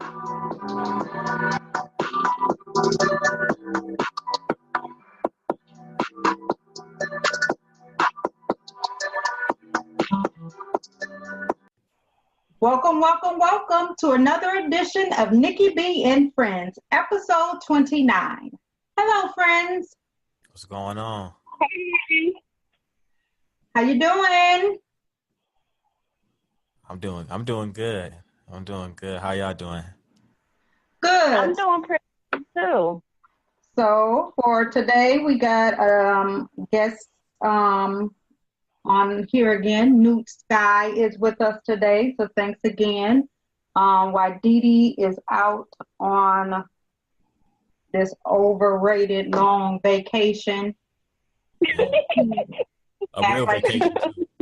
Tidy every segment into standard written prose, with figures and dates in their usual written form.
Welcome, welcome, welcome to another edition of Nikki B and Friends, episode 29. Hello, friends. What's going on? Hey. How you doing? I'm doing good. How y'all doing? Good. I'm doing pretty good too. So for today, we got guests on here again. Newt Sky is with us today, so thanks again. While Dee Dee is out on this overrated long vacation. A real vacation.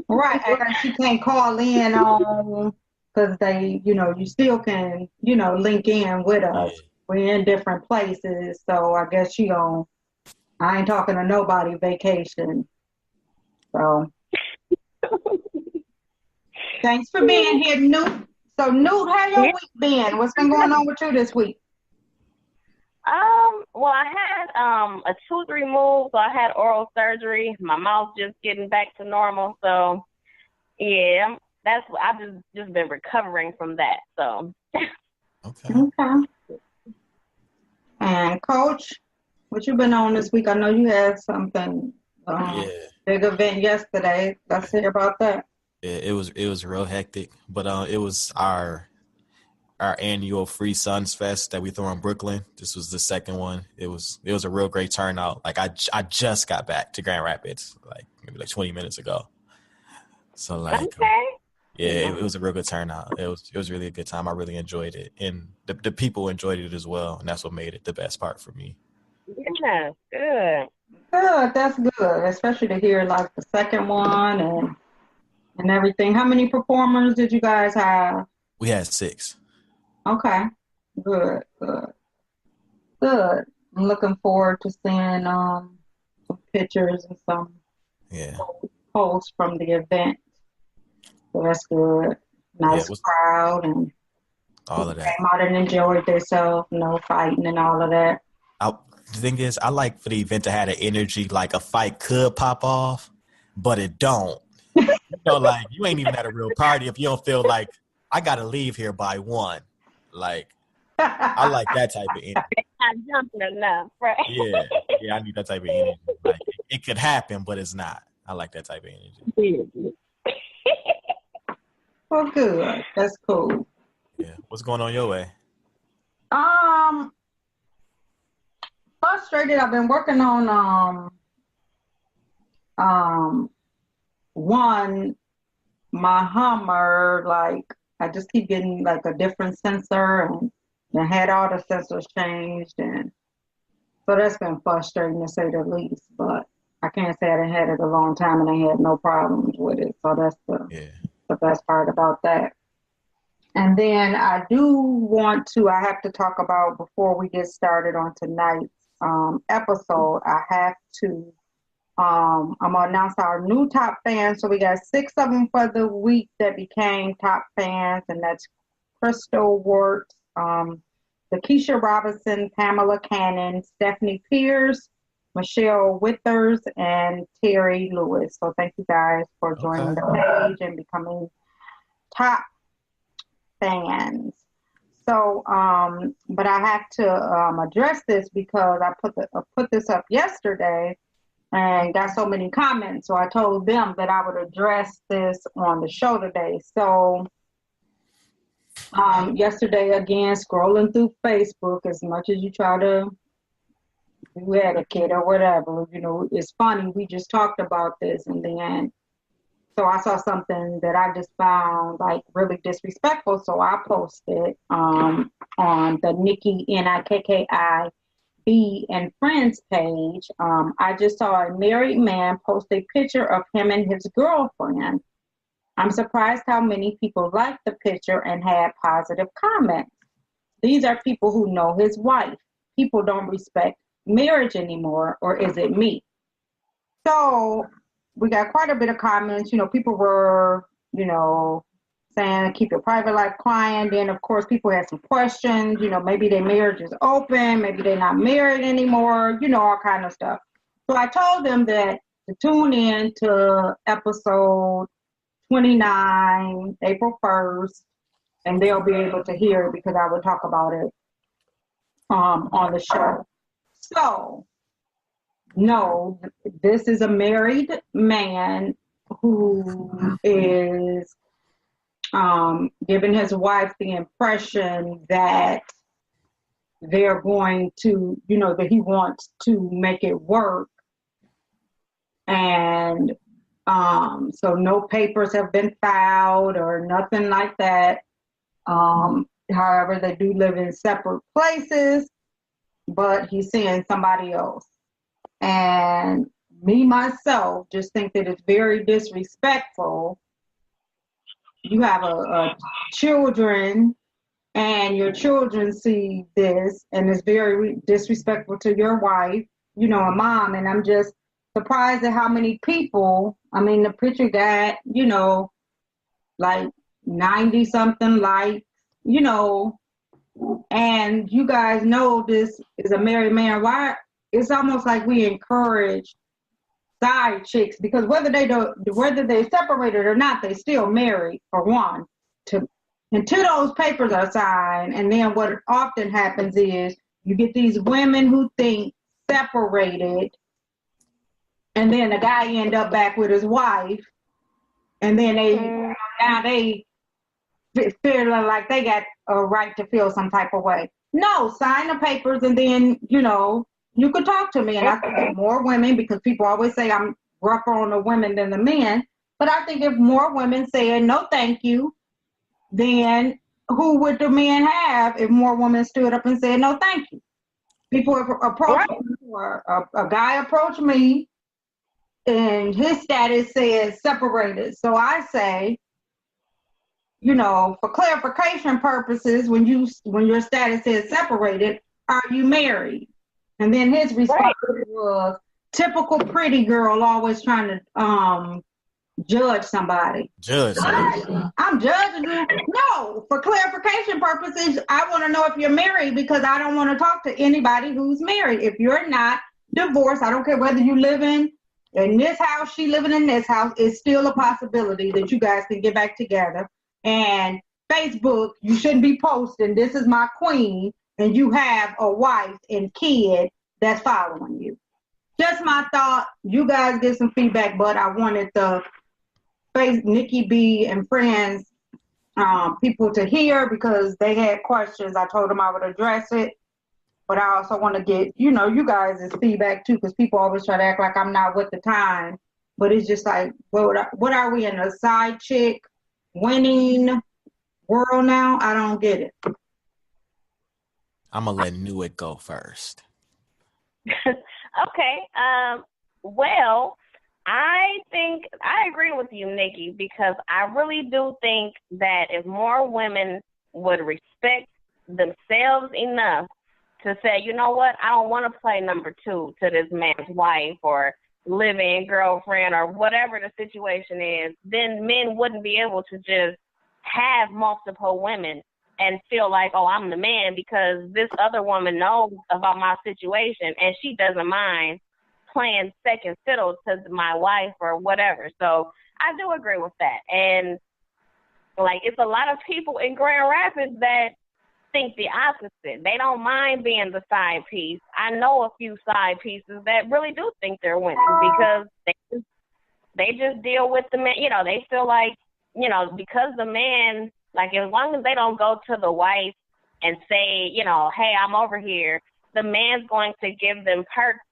Right, and she can't call in on because they, you still can, link in with us. Yeah. We're in different places, so I guess I ain't talking to nobody vacation. So thanks for being here, Newt. So Newt, how your week been? What's been going on with you this week? Well, I had a tooth removed, so I had oral surgery. My mouth's just getting back to normal, so yeah, I've just been recovering from that. So Okay. And Coach, what you been on this week? I know you had something big event yesterday. Let's hear about that. Yeah, it was real hectic, but it was our annual Free Suns Fest that we threw in Brooklyn. This was the second one. It was a real great turnout. Like I just got back to Grand Rapids maybe 20 minutes ago. So it was a real good turnout. It was really a good time. I really enjoyed it, and the people enjoyed it as well, and that's what made it the best part for me. Yeah, good. Good, that's good, especially to hear like the second one and everything. How many performers did you guys have? We had 6. Okay, good. I'm looking forward to seeing some pictures and some posts from the event. So that's good. Nice crowd and all of that. Came out and enjoyed themselves, no fighting and all of that. The thing is, I like for the event to have an energy like a fight could pop off, but it don't. Like you ain't even at a real party if you don't feel like I gotta leave here by 1. Like I like that type of energy. Not jumping enough, right? Yeah, I need that type of energy. Like it could happen, but it's not. I like that type of energy. Well, good. That's cool. Yeah. What's going on your way? Frustrated. I've been working on my Hummer, like I just keep getting like a different sensor and I had all the sensors changed, and so that's been frustrating to say the least, but I can't say I done had it a long time and I had no problems with it. So that's the best part about that. And then I have to talk about before we get started on tonight's episode, I'm gonna announce our new top fans. So we got 6 of them for the week that became top fans, and that's Crystal Wart, Lakeisha Robinson, Pamela Cannon, Stephanie Pierce, Michelle Withers, and Terry Lewis. So thank you guys for joining the page and becoming top fans. So, but I have to address this because I put this up yesterday and got so many comments. So I told them that I would address this on the show today. So yesterday, again, scrolling through Facebook, as much as you try to do etiquette or whatever, it's funny. We just talked about this, and then so I saw something that I just found like really disrespectful. So I posted on the Nikki B and Friends page. I just saw a married man post a picture of him and his girlfriend. I'm surprised how many people liked the picture and had positive comments. These are people who know his wife. People don't respect marriage anymore, or is it me? So we got quite a bit of comments. People were, saying keep your private life quiet. Then, of course, people had some questions. You know, maybe their marriage is open. Maybe they're not married anymore. You know, all kind of stuff. So I told them that to tune in to episode 29, April 1st, and they'll be able to hear it because I will talk about it on the show. So, no, this is a married man who is giving his wife the impression that they're going to, you know, that he wants to make it work. And so no papers have been filed or nothing like that. However, they do live in separate places, but he's seeing somebody else. And me, myself, just think that it's very disrespectful. You have a children, and your children see this, and it's very disrespectful to your wife, you know, a mom. And I'm just surprised at how many people, I mean, the picture got, you know, like 90 something likes, you know, and you guys know this is a married man. Why? It's almost like we encourage side chicks, because whether they separated or not, they still married for one. Until those papers are signed, and then what often happens is you get these women who think separated, and then the guy end up back with his wife, and then they feel like they got a right to feel some type of way. No, sign the papers, and then, you know, you could talk to me. And I think more women, because people always say I'm rougher on the women than the men, but I think if more women said no thank you, then who would the men have if more women stood up and said no thank you? People approached me, or a guy approached me, and his status says separated. So I say, you know, for clarification purposes, when your status is separated, are you married? And then his response was, typical pretty girl always trying to judge somebody. I'm judging you. No, for clarification purposes, I want to know if you're married, because I don't want to talk to anybody who's married. If you're not divorced, I don't care whether you live in this house, she living in this house, it's still a possibility that you guys can get back together. And Facebook, you shouldn't be posting, this is my queen, and you have a wife and kid that's following you. Just my thought. You guys get some feedback, but I wanted the Nikki B and Friends people to hear, because they had questions. I told them I would address it, but I also want to get, you know, you guys' feedback too, because people always try to act like I'm not with the time. But it's just like, what are we in, a side chick winning world now? I don't get it. I'm gonna let Newitt go first. Okay. Well, I think I agree with you, Nikki, because I really do think that if more women would respect themselves enough to say, you know what, I don't want to play number two to this man's wife or live-in girlfriend or whatever the situation is, then men wouldn't be able to just have multiple women and feel like, oh, I'm the man because this other woman knows about my situation and she doesn't mind playing second fiddle to my wife or whatever. So I do agree with that. And like, it's a lot of people in Grand Rapids that think the opposite. They don't mind being the side piece. I know a few side pieces that really do think they're winning because they just deal with the man. You know, they feel like, you know, because the man, like, as long as they don't go to the wife and say, you know, hey, I'm over here, the man's going to give them perks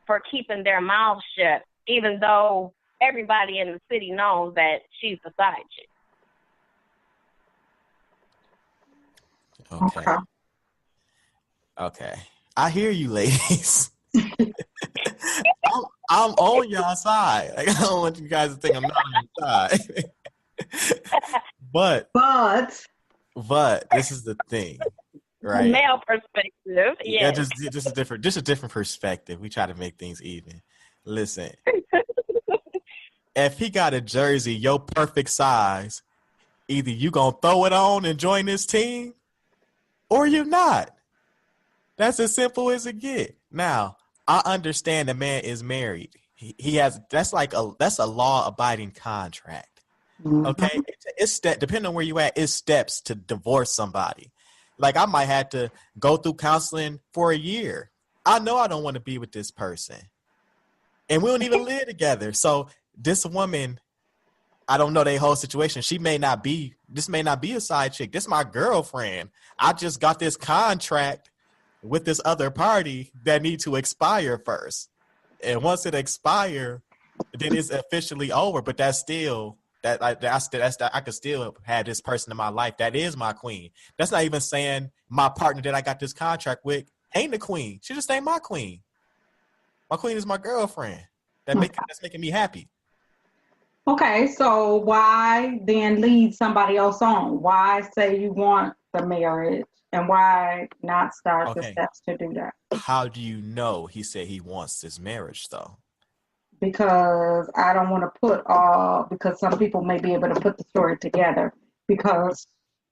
for keeping their mouths shut, even though everybody in the city knows that she's the side chick. Okay. I hear you, ladies. I'm on y'all side. Like, I don't want you guys to think I'm not on your side. But this is the thing, right? Male perspective, yeah. Just a different perspective. We try to make things even. Listen, if he got a jersey, your perfect size, Either you gonna throw it on and join this team, or you're not. That's as simple as it get. Now, I understand the man is married. He has that's a law abiding contract. Okay, it's depending on where you at. It's steps to divorce somebody. Like I might have to go through counseling for a year. I know I don't want to be with this person, and we don't even live together. So this woman, I don't know their whole situation. This may not be a side chick. This is my girlfriend. I just got this contract with this other party that need to expire first. And once it expire, then it's officially over. But that's still I could still have this person in my life. That is my queen. That's not even saying my partner that I got this contract with ain't the queen. She just ain't my queen. My queen is my girlfriend. That's making me happy. Okay, so why then lead somebody else on? Why say you want the marriage, and why not start the steps to do that? How do you know he said he wants this marriage, though? Because I don't want to because some people may be able to put the story together, because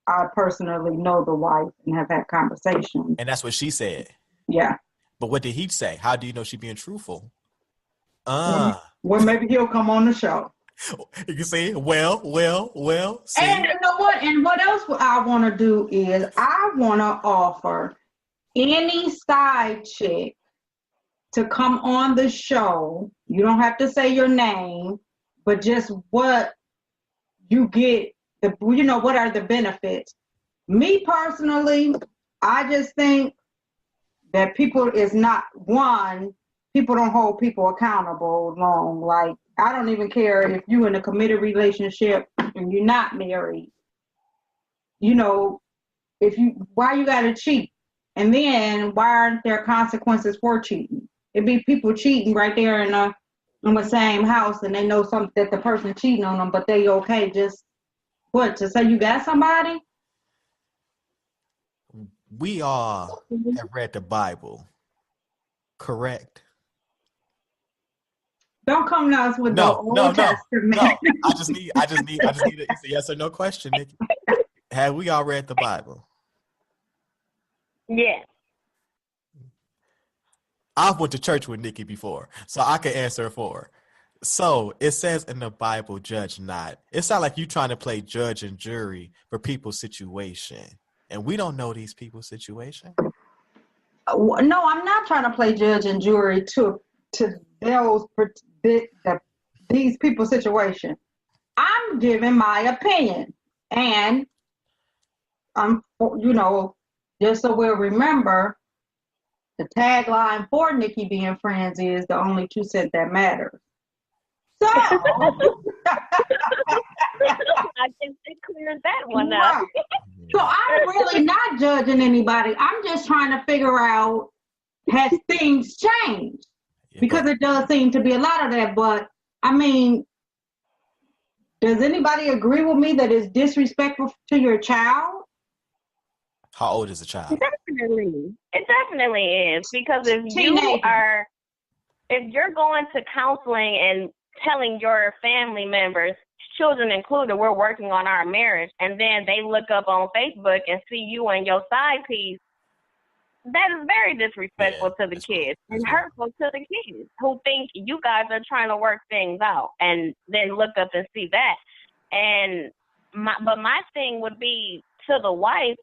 I personally know the wife and have had conversations. And that's what she said. Yeah. But what did he say? How do you know she being truthful? Well, maybe he'll come on the show. You can see, well. See. And you know what? And what else I want to do is I want to offer any side chick to come on the show. You don't have to say your name, but just what you get, what are the benefits. Me personally, I just think that people don't hold people accountable long. Like, I don't even care if you're in a committed relationship and you're not married. Why you gotta cheat? And then why aren't there consequences for cheating? It'd be people cheating right there in the same house, and they know something that the person cheating on them, but they okay just to say you got somebody? We all have read the Bible, correct? Don't come to us with the Old Testament. No. I just need it's a yes or no question, Nikki. Have we all read the Bible? Yeah. I've went to church with Nikki before, so I can answer for her. So it says in the Bible, judge not. It's not like you trying to play judge and jury for people's situation. And we don't know these people's situation. No, I'm not trying to play judge and jury to these people's situation. I'm giving my opinion, and just so we'll remember, the tagline for Nikki B and Friends is the only 2 cents that matters. So I guess it clears that one up. Right. So I'm really not judging anybody. I'm just trying to figure out, has things changed? Because it does seem to be a lot of that. But I mean, does anybody agree with me that it's disrespectful to your child? How old is the child? Definitely. It definitely is. Because if you're going to counseling and telling your family members, children included, we're working on our marriage, and then they look up on Facebook and see you and your side piece, that is very disrespectful to the kids and hurtful to the kids who think you guys are trying to work things out, and then look up and see that. And my thing would be to the wife,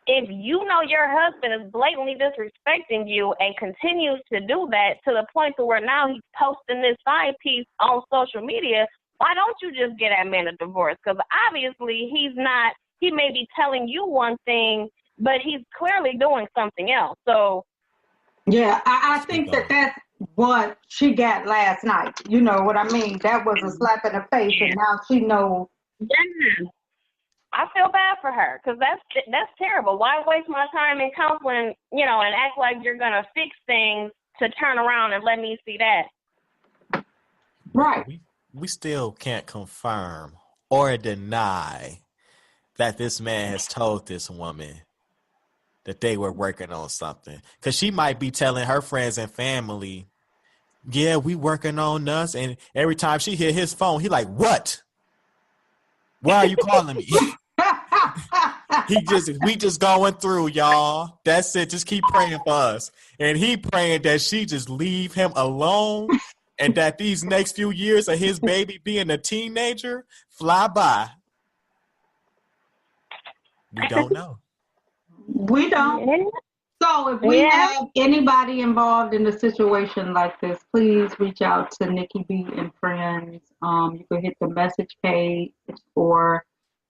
if you know your husband is blatantly disrespecting you and continues to do that to the point to where now he's posting this side piece on social media, why don't you just get that man a divorce? Because obviously he may be telling you one thing, but he's clearly doing something else. So, yeah, I think that's what she got last night. You know what I mean? That was a slap in the face, and now she knows. Yeah. I feel bad for her, because that's terrible. Why waste my time in counseling, and act like you're going to fix things to turn around and let me see that? Right. We still can't confirm or deny that this man has told this woman that they were working on something. Because she might be telling her friends and family, yeah, we working on us. And every time she hit his phone, he like, what? Why are you calling me? We just going through, y'all. That's it. Just keep praying for us. And he praying that she just leave him alone and that these next few years of his baby being a teenager fly by. We don't know. We don't. So if we have anybody involved in a situation like this, please reach out to Nikki B and Friends. You can hit the message page, or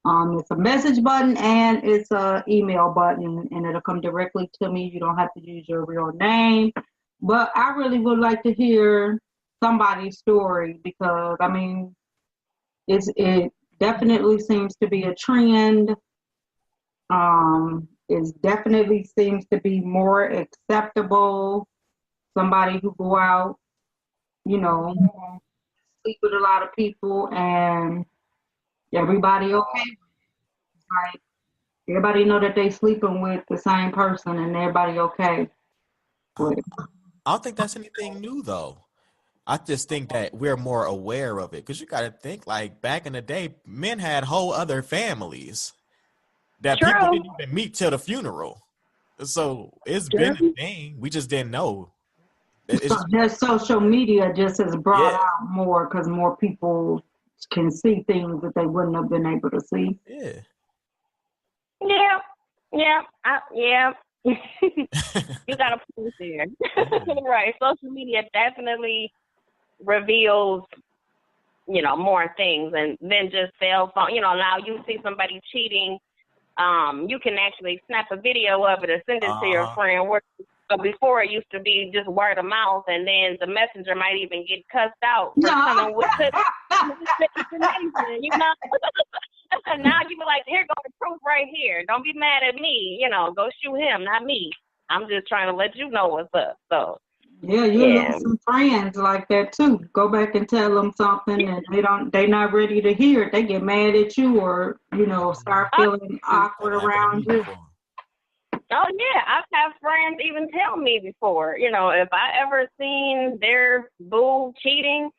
it's a message button and it's a email button, and it'll come directly to me. You don't have to use your real name. But I really would like to hear somebody's story, because I mean, it definitely seems to be a trend. It definitely seems to be more acceptable. Somebody who go out, you know, sleep with a lot of people, and everybody okay. Like, everybody know that they sleeping with the same person, and everybody okay. But I don't think that's anything new, though. I just think that we're more aware of it, because you got to think, like, back in the day, men had whole other families that people didn't even meet till the funeral. So it's been a thing. We just didn't know. Just social media just has brought out more, because more people can see things that they wouldn't have been able to see. Yeah. You got a point there. Right. Social media definitely reveals, more things, and then just cell phone. Now you see somebody cheating. You can actually snap a video of it and send it to your friend. So before, it used to be just word of mouth, and then the messenger might even get cussed out for coming with information, Now you be like, here goes the proof right here. Don't be mad at me. Go shoot him, not me. I'm just trying to let you know what's up. So you lose some friends like that too. Go back and tell them something, and they're not ready to hear it. They get mad at you, or start feeling awkward around you. Oh yeah, I've had friends even tell me before, if I ever seen their boo cheating,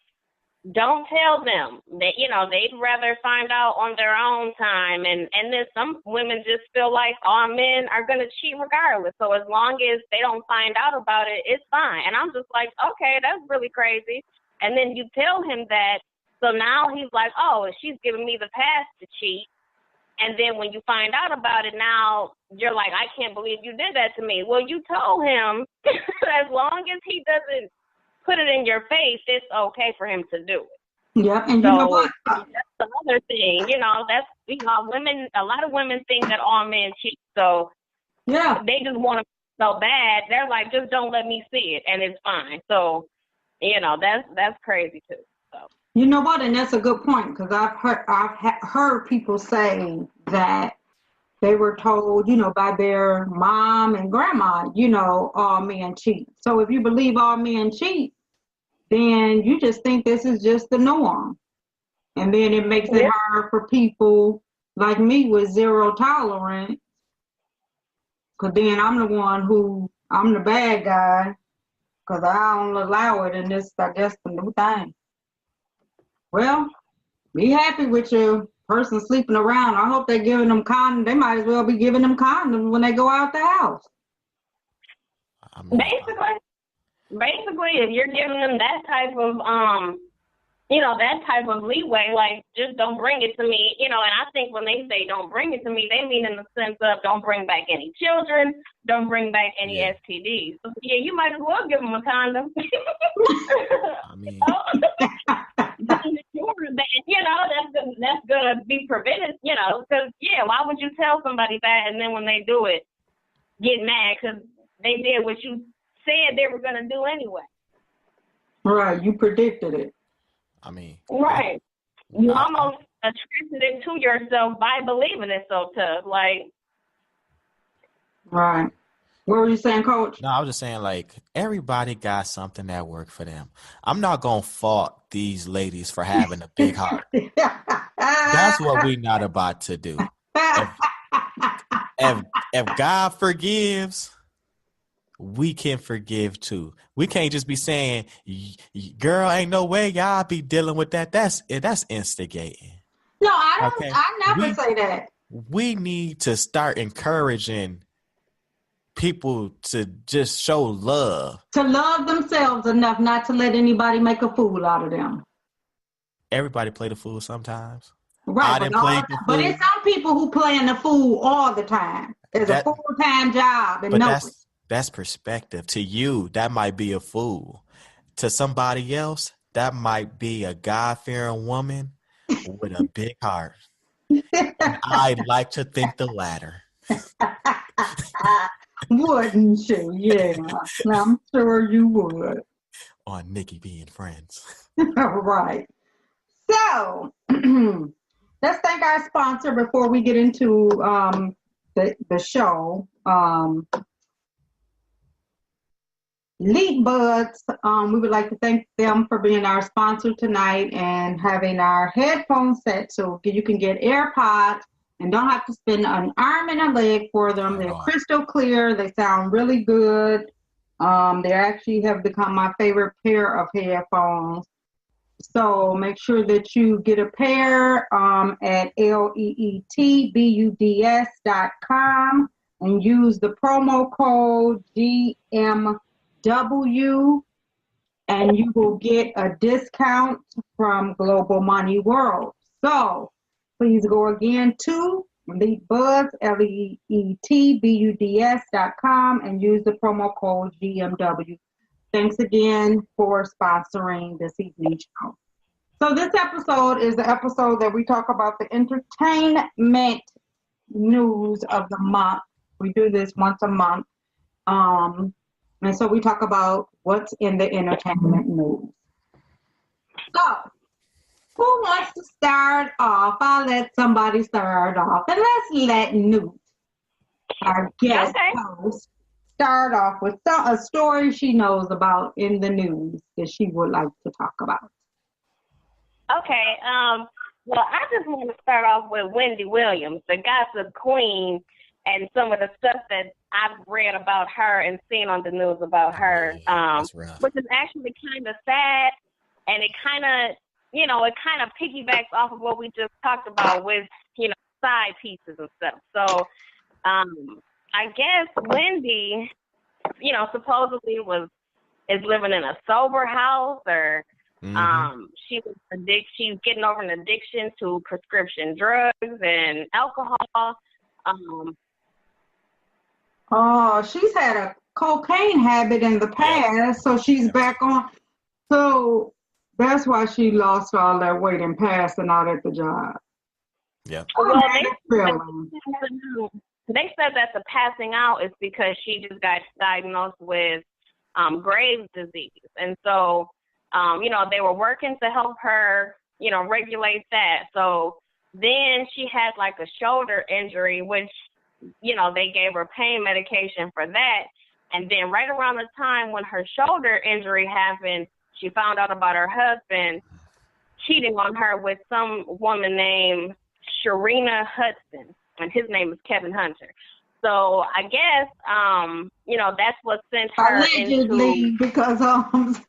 don't tell them. That they'd rather find out on their own time, and then some women just feel like all men are gonna cheat regardless. So as long as they don't find out about it, it's fine. And I'm just like, okay, that's really crazy. And then you tell him that, so now he's like, oh, she's giving me the pass to cheat. And then when you find out about it, now you're like, I can't believe you did that to me. Well, you told him as long as he doesn't put it in your face, it's okay for him to do it. Yeah, and you know what? That's the other thing. That's women. A lot of women think that all men cheat, so they just want to so bad. They're like, just don't let me see it, and it's fine. So, that's crazy too. So. You know what? And that's a good point, because I've heard people say that they were told, by their mom and grandma, all men cheat. So if you believe all men cheat, then you just think this is just the norm. And then it makes it hard for people like me with zero tolerance, because then I'm the bad guy, because I don't allow it, and this, I guess, the new thing. Well, be happy with your person sleeping around. I hope they're giving them condoms. They might as well be giving them condoms when they go out the house. Basically, if you're giving them that type of leeway, like, just don't bring it to me, and I think when they say don't bring it to me, they mean in the sense of don't bring back any children, don't bring back any STDs. So, you might as well give them a condom. I mean, that's gonna be prevented, because why would you tell somebody that, and then when they do it, get mad because they did what you said they were gonna do anyway? Right, you predicted it. I mean, right. You almost attributed it to yourself by believing it so tough, like. Right. What were you saying, Coach? No, I was just saying, like, everybody got something that worked for them. I'm not going to fault these ladies for having a big heart. That's what we're not about to do. If God forgives, we can forgive too. We can't just be saying, girl, ain't no way y'all be dealing with that. That's instigating. No, I don't. Okay, I never say that. we need to start encouraging people to just show love. To love themselves enough not to let anybody make a fool out of them. Everybody play the fool sometimes. Right, I didn't play the but fool. it's some people who playing the fool all the time. It's a full-time job, and but that's perspective. To you, that might be a fool. To somebody else, that might be a God-fearing woman with a big heart. And I like to think the latter. Wouldn't you? Yeah, I'm sure you would. On Nikki B and Friends. Right. So, let's thank our sponsor before we get into the show. Leap Buds. We would like to thank them for being our sponsor tonight and having our headphone set so you can get AirPods and don't have to spend an arm and a leg for them. They're crystal clear. They sound really good. They actually have become my favorite pair of headphones. So make sure that you get a pair at leetbuds.com and use the promo code GMW and you will get a discount from Global Money World. So please go again to LeetBuds, LeetBuds.com and use the promo code GMW. Thanks again for sponsoring this evening's show. So this episode is the episode that we talk about the entertainment news of the month. We do this once a month. And so we talk about what's in the entertainment news. So, who wants to start off? I'll let somebody start off. And let's let Newt, our guest host, start off with a story she knows about in the news that she would like to talk about. Okay. Well, I just want to start off with Wendy Williams, the gossip queen, and some of the stuff that I've read about her and seen on the news about her, which is actually kind of sad, and it kind of piggybacks off of what we just talked about with, side pieces and stuff. So, I guess Wendy, supposedly is living in a sober house, or she's getting over an addiction to prescription drugs and alcohol. She's had a cocaine habit in the past, so she's back on. So that's why she lost all that weight and passing out at the job. Yeah. Well, they said that the passing out is because she just got diagnosed with Graves' disease. And so, they were working to help her, regulate that. So then she had like a shoulder injury, which, they gave her pain medication for that. And then right around the time when her shoulder injury happened, she found out about her husband cheating on her with some woman named Sharina Hudson, and his name is Kevin Hunter. So I guess, that's what sent her allegedly, because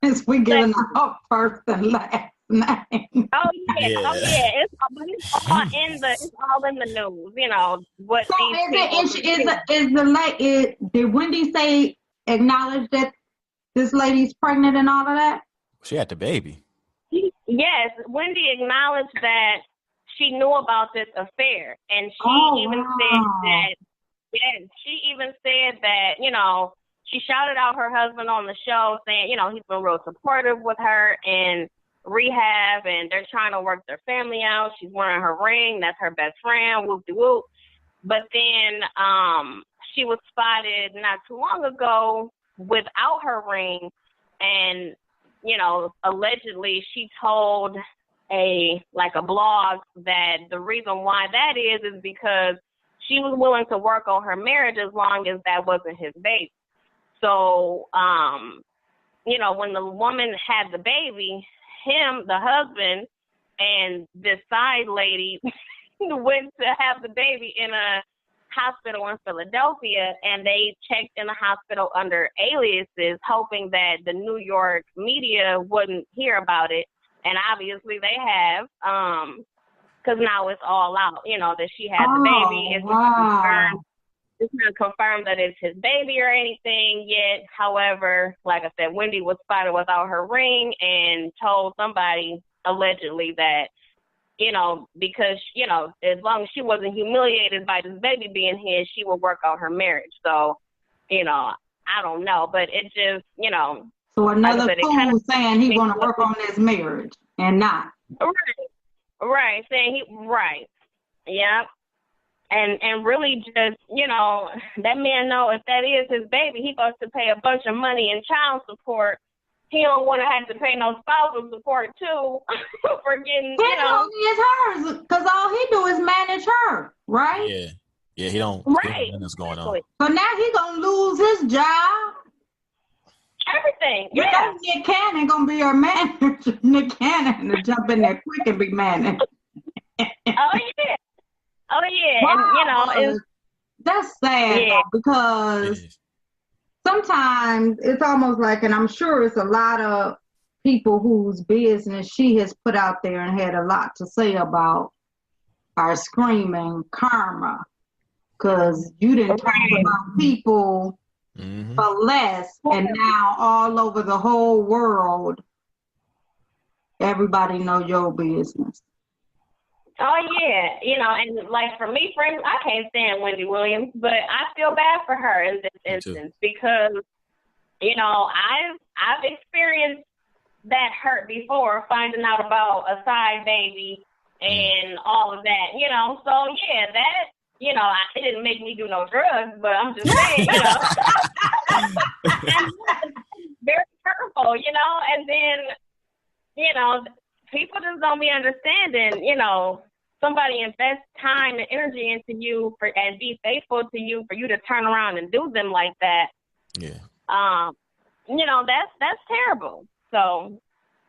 since we giving out first and last name. Oh yeah. It's all in the news. What so these did Wendy acknowledge that this lady's pregnant and all of that? She had the baby. Yes, Wendy acknowledged that she knew about this affair, and she even said that, she shouted out her husband on the show saying, he's been real supportive with her in rehab, and they're trying to work their family out. She's wearing her ring. That's her best friend. Whoop-de-whoop. But then she was spotted not too long ago without her ring, and, allegedly she told a blog that the reason why that is because she was willing to work on her marriage as long as that wasn't his baby. So, when the woman had the baby, the husband, and this side lady went to have the baby in a hospital in Philadelphia, and they checked in the hospital under aliases, hoping that the New York media wouldn't hear about it. And obviously they have. because now it's all out, that she had the baby. It's not confirmed that it's his baby or anything yet. However, like I said, Wendy was spotted without her ring and told somebody allegedly that, because, as long as she wasn't humiliated by this baby being his, she would work out her marriage. So, I don't know, but it just, So another fool saying he want to work on his marriage and not. Right. Saying right. Yep. And really just, that man know if that is his baby, he goes to pay a bunch of money in child support. He don't want to have to pay no spousal support too for getting, It's hers, because all he do is manage her, right? Yeah, he don't. Right. What's going on? So now he gonna lose his job. Everything. Nick Cannon gonna be her manager. Nick Cannon to jump in there quick and be managed. Oh yeah. Wow. And that's sad though, because sometimes it's almost like, and I'm sure it's a lot of people whose business she has put out there and had a lot to say about are screaming karma, because you didn't talk about people for less, and now all over the whole world, everybody know your business. Oh, yeah. And like for me, friends, I can't stand Wendy Williams, but I feel bad for her in this instance because, I've experienced that hurt before, finding out about a side baby and all of that, So, yeah, that, it didn't make me do no drugs, but I'm just saying, and very hurtful, and then, people just don't be understanding, somebody invests time and energy into you and be faithful to you for you to turn around and do them like that. Yeah. That's terrible. So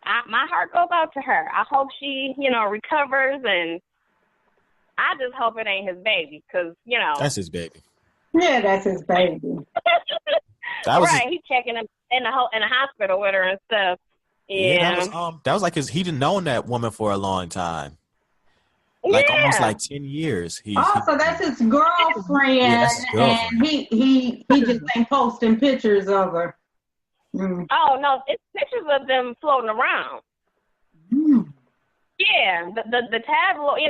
my heart goes out to her. I hope she, recovers, and I just hope it ain't his baby because, That's his baby. Yeah, that's his baby. He's checking him in the hospital with her and stuff. Yeah, that was like he didn't know that woman for a long time, almost like 10 years. So that's his girlfriend, that's his girlfriend. And he just ain't posting pictures of her. Oh no, it's pictures of them floating around. Yeah, the tabloid,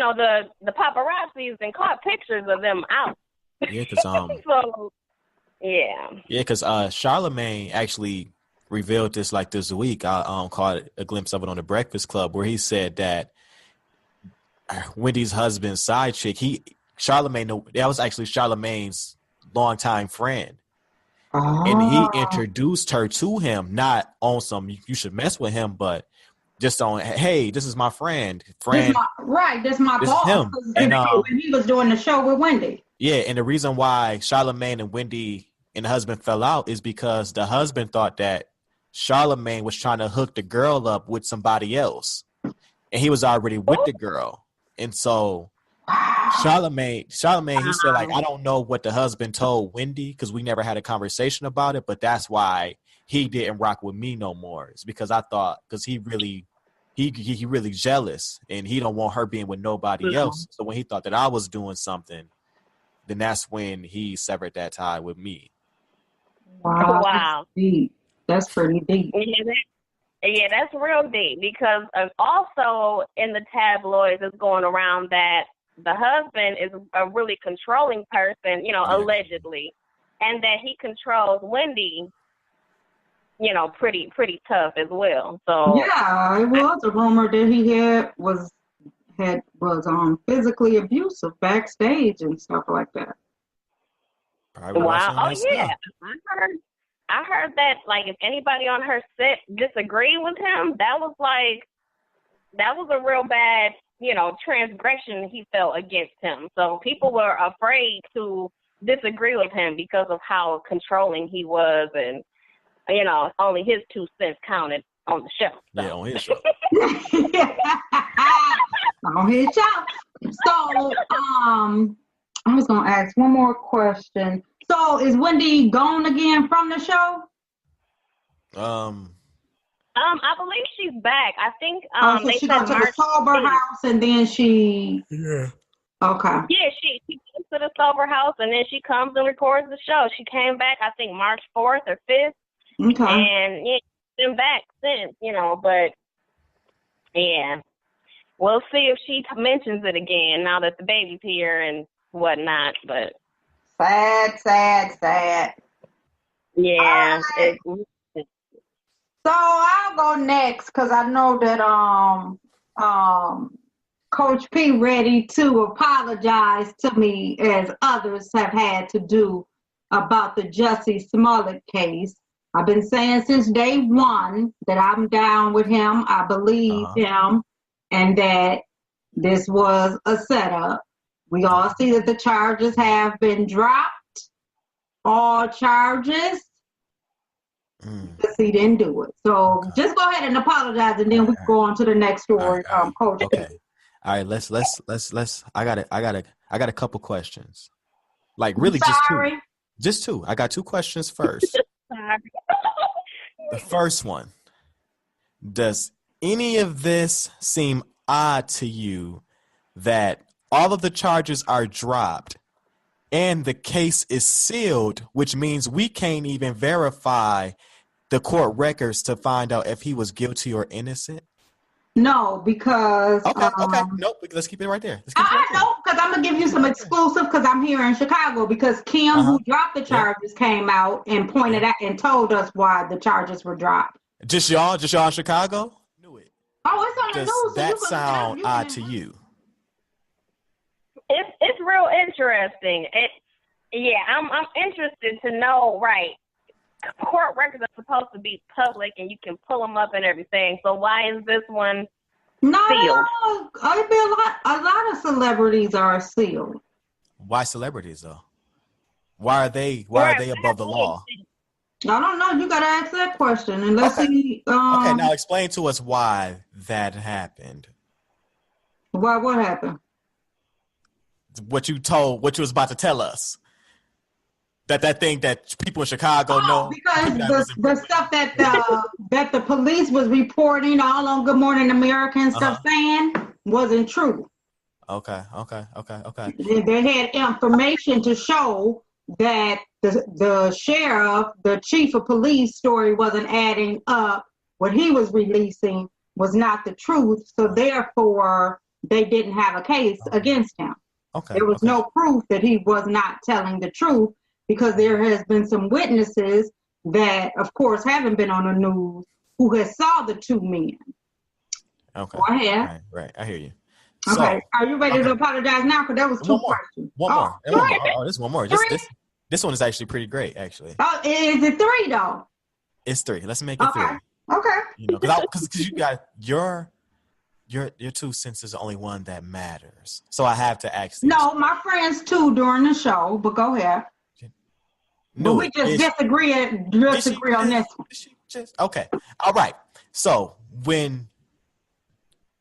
the paparazzis and caught pictures of them out. Yeah, because so yeah. Yeah, because Charlemagne actually revealed this this week. I caught a glimpse of it on the Breakfast Club where he said that Wendy's husband's side chick, that was actually Charlemagne's longtime friend. And he introduced her to him, not on some you should mess with him, but just on, hey, this is my friend. This is my boss. Him. And when he was doing the show with Wendy. Yeah, and the reason why Charlemagne and Wendy and the husband fell out is because the husband thought that Charlemagne was trying to hook the girl up with somebody else, and he was already with the girl. And so Charlemagne, he said, I don't know what the husband told Wendy because we never had a conversation about it, but that's why he didn't rock with me no more. It's because I thought, because he really jealous and he don't want her being with nobody else. So when he thought that I was doing something, then that's when he severed that tie with me. Wow. That's deep. That's pretty deep. Yeah, that's real deep because also in the tabloids is going around that the husband is a really controlling person, allegedly, and that he controls Wendy, pretty tough as well. So yeah, it was a rumor that he was physically abusive backstage and stuff like that. Wow! Oh yeah, I heard that. Like, if anybody on her set disagreed with him, that was a real bad, transgression he felt against him. So people were afraid to disagree with him because of how controlling he was, and only his 2 cents counted on the show. So. Yeah, on his show. On his show. So, I was gonna ask one more question. So, is Wendy gone again from the show? I believe she's back. I think So they she said go to the March sober 15th. house and then she. Yeah. Okay. Yeah, she goes to the sober house and then she comes and records the show. She came back, I think, March 4th or 5th. Okay. And yeah, she's been back since, but yeah. We'll see if she mentions it again now that the baby's here and whatnot. But sad. yeah, Right. So I'll go next because I know that Coach P ready to apologize to me as others have had to do about the Jussie Smollet case. I've been saying since day one that I'm down with him. I believe him, and that this was a setup. We all see that the charges have been dropped. All charges. Because he didn't do it. So just go ahead and apologize, and then we can go on to the next story, Coach. Okay. All right. Let's. I got a couple questions. Like really, just two. I got two questions first. The first one: does any of this seem odd to you that all of the charges are dropped and the case is sealed, which means we can't even verify the court records to find out if he was guilty or innocent? No, because okay. Nope. Let's keep it right there. I know, because I'm gonna give you some exclusive because I'm here in Chicago. Because Kim, who dropped the charges, came out and pointed out and told us why the charges were dropped. Just y'all in Chicago? Knew it. Oh, it's on the news. Does that sound odd to you? It's real interesting. I'm interested to know. Right, court records are supposed to be public and you can pull them up and everything. So why is this one sealed? A lot of celebrities are sealed. Why celebrities though? Why are they above the law? I don't know. You gotta ask that question and let's see. Okay, now explain to us why that happened. Why? What happened? What you was about to tell us. That thing that people in Chicago know. Because the stuff that the police was reporting all on Good Morning America and stuff saying wasn't true. Okay. They had information to show that the sheriff, the chief of police story wasn't adding up. What he was releasing was not the truth. So therefore, they didn't have a case against him. Okay. There was no proof that he was not telling the truth because there has been some witnesses that, of course, haven't been on the news who has saw the two men. Okay. Go ahead. Right. I hear you. Okay. Are you ready to apologize now? Because that was two questions. One more. Oh, this one more. This one is actually pretty great, actually. Oh, is it three though? It's three. Let's make it three. Okay. Because you got your 2 cents is the only one that matters. So I have to ask this. No, my friends too during the show, but go ahead. No, but we just disagree on this one. Okay. All right. So when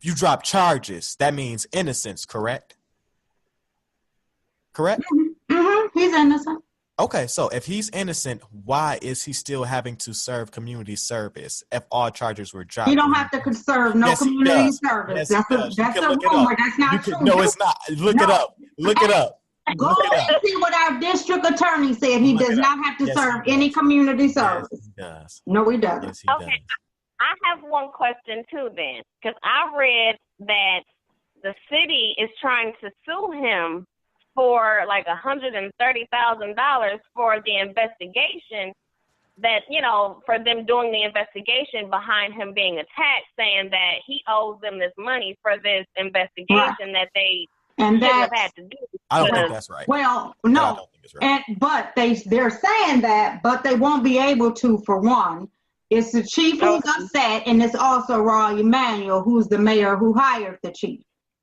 you drop charges, that means innocence, correct? Correct? Mm-hmm. He's innocent. Okay, so if he's innocent, why is he still having to serve community service if all charges were dropped? You don't have to serve community service. Yes, that's a rumor. That's not true. No, it's not. Look it up. Go and see what our district attorney said. He does not have to serve any community service. Yes, he does. No, he doesn't. Yes, he does. I have one question too then, because I read that the city is trying to sue him for like $130,000 for the investigation that, for them doing the investigation behind him being attacked, saying that he owes them this money for this investigation that they should have had to do. I don't think that's right. Well, no. I don't think it's right. But they're saying that, but they won't be able to, for one. It's the chief who's upset, and it's also Raul Emanuel, who's the mayor who hired the chief.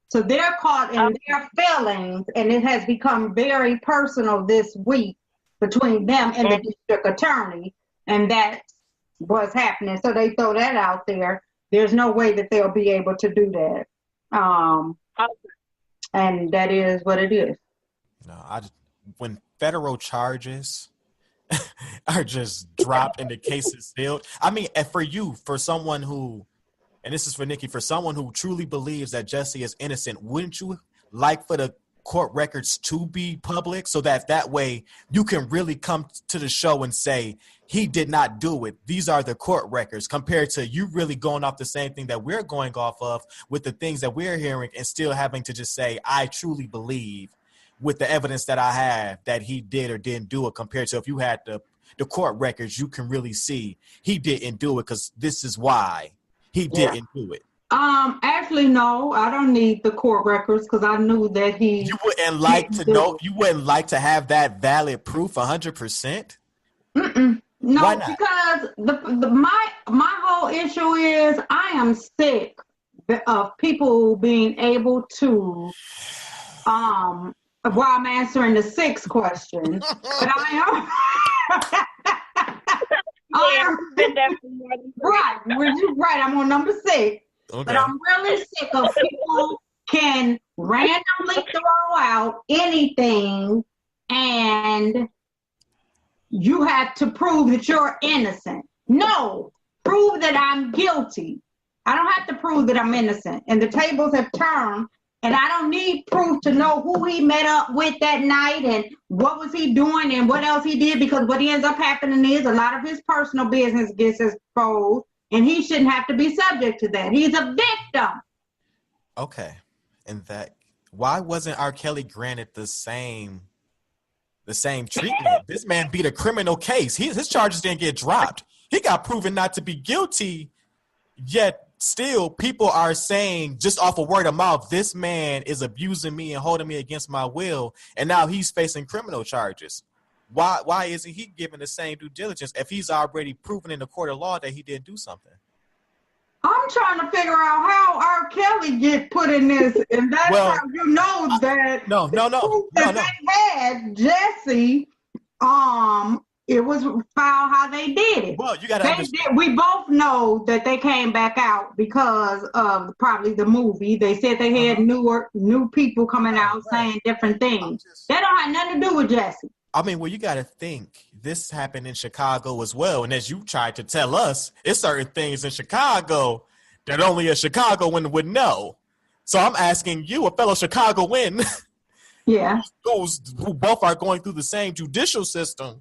So they're caught in their feelings, and it has become very personal this week between them and the district attorney, and that's what's happening. So they throw that out there. There's no way that they'll be able to do that. And that is what it is. No, when federal charges are just dropped and the case is sealed. I mean, and for someone who, and this is for Nikki, for someone who truly believes that Jussie is innocent, wouldn't you like for the court records to be public so that way you can really come to the show and say he did not do it? These are the court records, compared to you really going off the same thing that we're going off of with the things that we're hearing and still having to just say, I truly believe with the evidence that I have that he did or didn't do it, compared to if you had the court records, you can really see he didn't do it because this is why he didn't do it. Actually, no, I don't need the court records because I knew that he. You wouldn't like to know. You wouldn't like to have that valid proof 100%. No, why not? Because my whole issue is I am sick of people being able to while I'm answering the sixth question, but I am. Right, I'm on number 6. Okay. But I'm really sick of people can randomly throw out anything and you have to prove that you're innocent. No, prove that I'm guilty. I don't have to prove that I'm innocent. And the tables have turned, and I don't need proof to know who he met up with that night and what was he doing and what else he did, because what ends up happening is a lot of his personal business gets exposed. And he shouldn't have to be subject to that. He's a victim. Okay. And why wasn't R. Kelly granted the same treatment? This man beat a criminal case. His charges didn't get dropped. He got proven not to be guilty, yet still people are saying, just off of word of mouth, this man is abusing me and holding me against my will, and now he's facing criminal charges. Why isn't he given the same due diligence if he's already proven in the court of law that he didn't do something? I'm trying to figure out how R. Kelly get put in this, and that's how you know that they had Jussie. It was filed how they did it. Well, you got to understand. We both know that they came back out because of probably the movie. They said they had new people coming out saying different things. That don't have nothing to do with Jussie. I mean, well, you got to think this happened in Chicago as well. And as you tried to tell us, it's certain things in Chicago that only a Chicagoan would know. So I'm asking you, a fellow Chicagoan, who both are going through the same judicial system,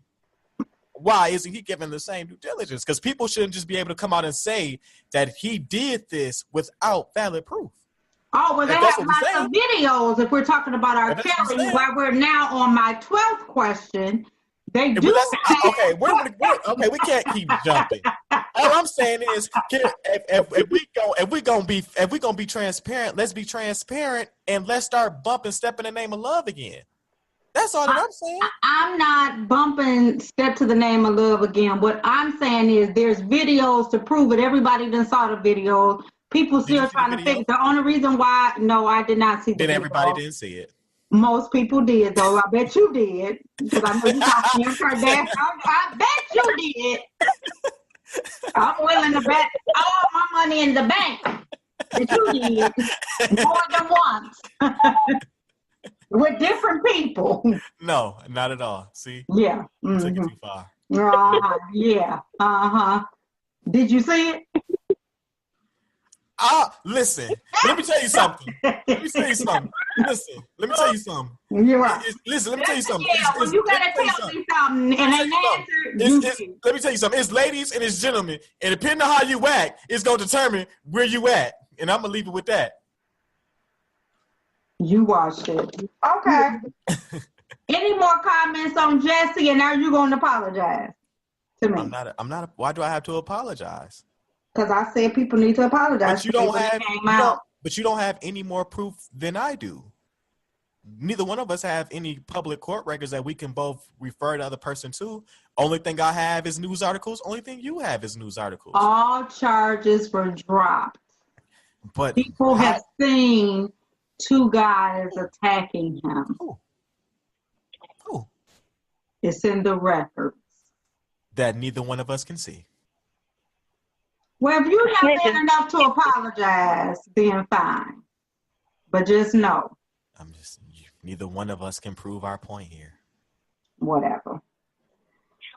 why isn't he given the same due diligence? Because people shouldn't just be able to come out and say that he did this without valid proof. Oh, well, they have lots of videos. If we're talking about R. Kelly, while we're now on my 12th question, they do. Okay, we can't keep jumping. All I'm saying is, if we gonna be transparent, let's be transparent and let's start bumping "Step in the Name of Love" again. That's all that I'm saying. I'm not bumping "Step to the Name of Love" again. What I'm saying is, there's videos to prove it. Everybody done saw the video. People still trying to figure. The only reason why, no, I did not see the video. Then everybody didn't see it. Most people did, though. I bet you did. Because I know you're talking to Kardashians. I bet you did. I'm willing to bet all my money in the bank that you did more than once. With different people. No, not at all. See? Yeah. Took it too far. Yeah. Did you see it? Listen, let me tell you something. Listen, let me tell you something. You're right. Listen, let me tell you something. You gotta tell me something and an answer. Let me tell you something. It's ladies and it's gentlemen. And depending on how you act, it's going to determine where you at. And I'm going to leave it with that. You watched it. Okay. Any more comments on Jussie, and are you going to apologize to me? I'm not. Why do I have to apologize? Because I said people need to apologize. But you don't have any more proof than I do. Neither one of us have any public court records that we can both refer the other person to. Only thing I have is news articles. Only thing you have is news articles. All charges were dropped. But people have seen 2 guys attacking him. Who? It's in the records. That neither one of us can see. Well, if you have had enough to apologize, then fine. But just know. Neither one of us can prove our point here. Whatever.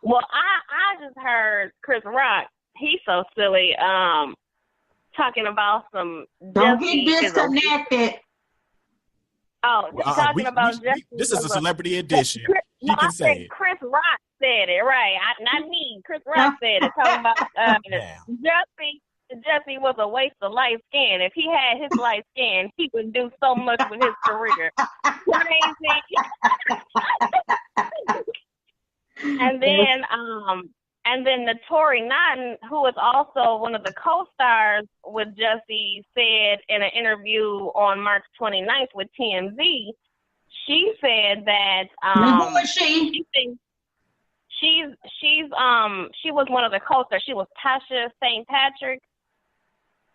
Well, I just heard Chris Rock. He's so silly. Talking about some. Don't get disconnected. Oh, talking about Jussie. This is a celebrity edition. No, I said Chris Rock said it, right? Not me. Chris Rock said it. Talking about Jussie was a waste of light skin. If he had his light skin, he would do so much with his career. Crazy. And then the Tory Notton, who was also one of the co-stars with Jussie, said in an interview on March 29th with TMZ, she said that who is she? She was one of the co-stars. She was Tasha St. Patrick.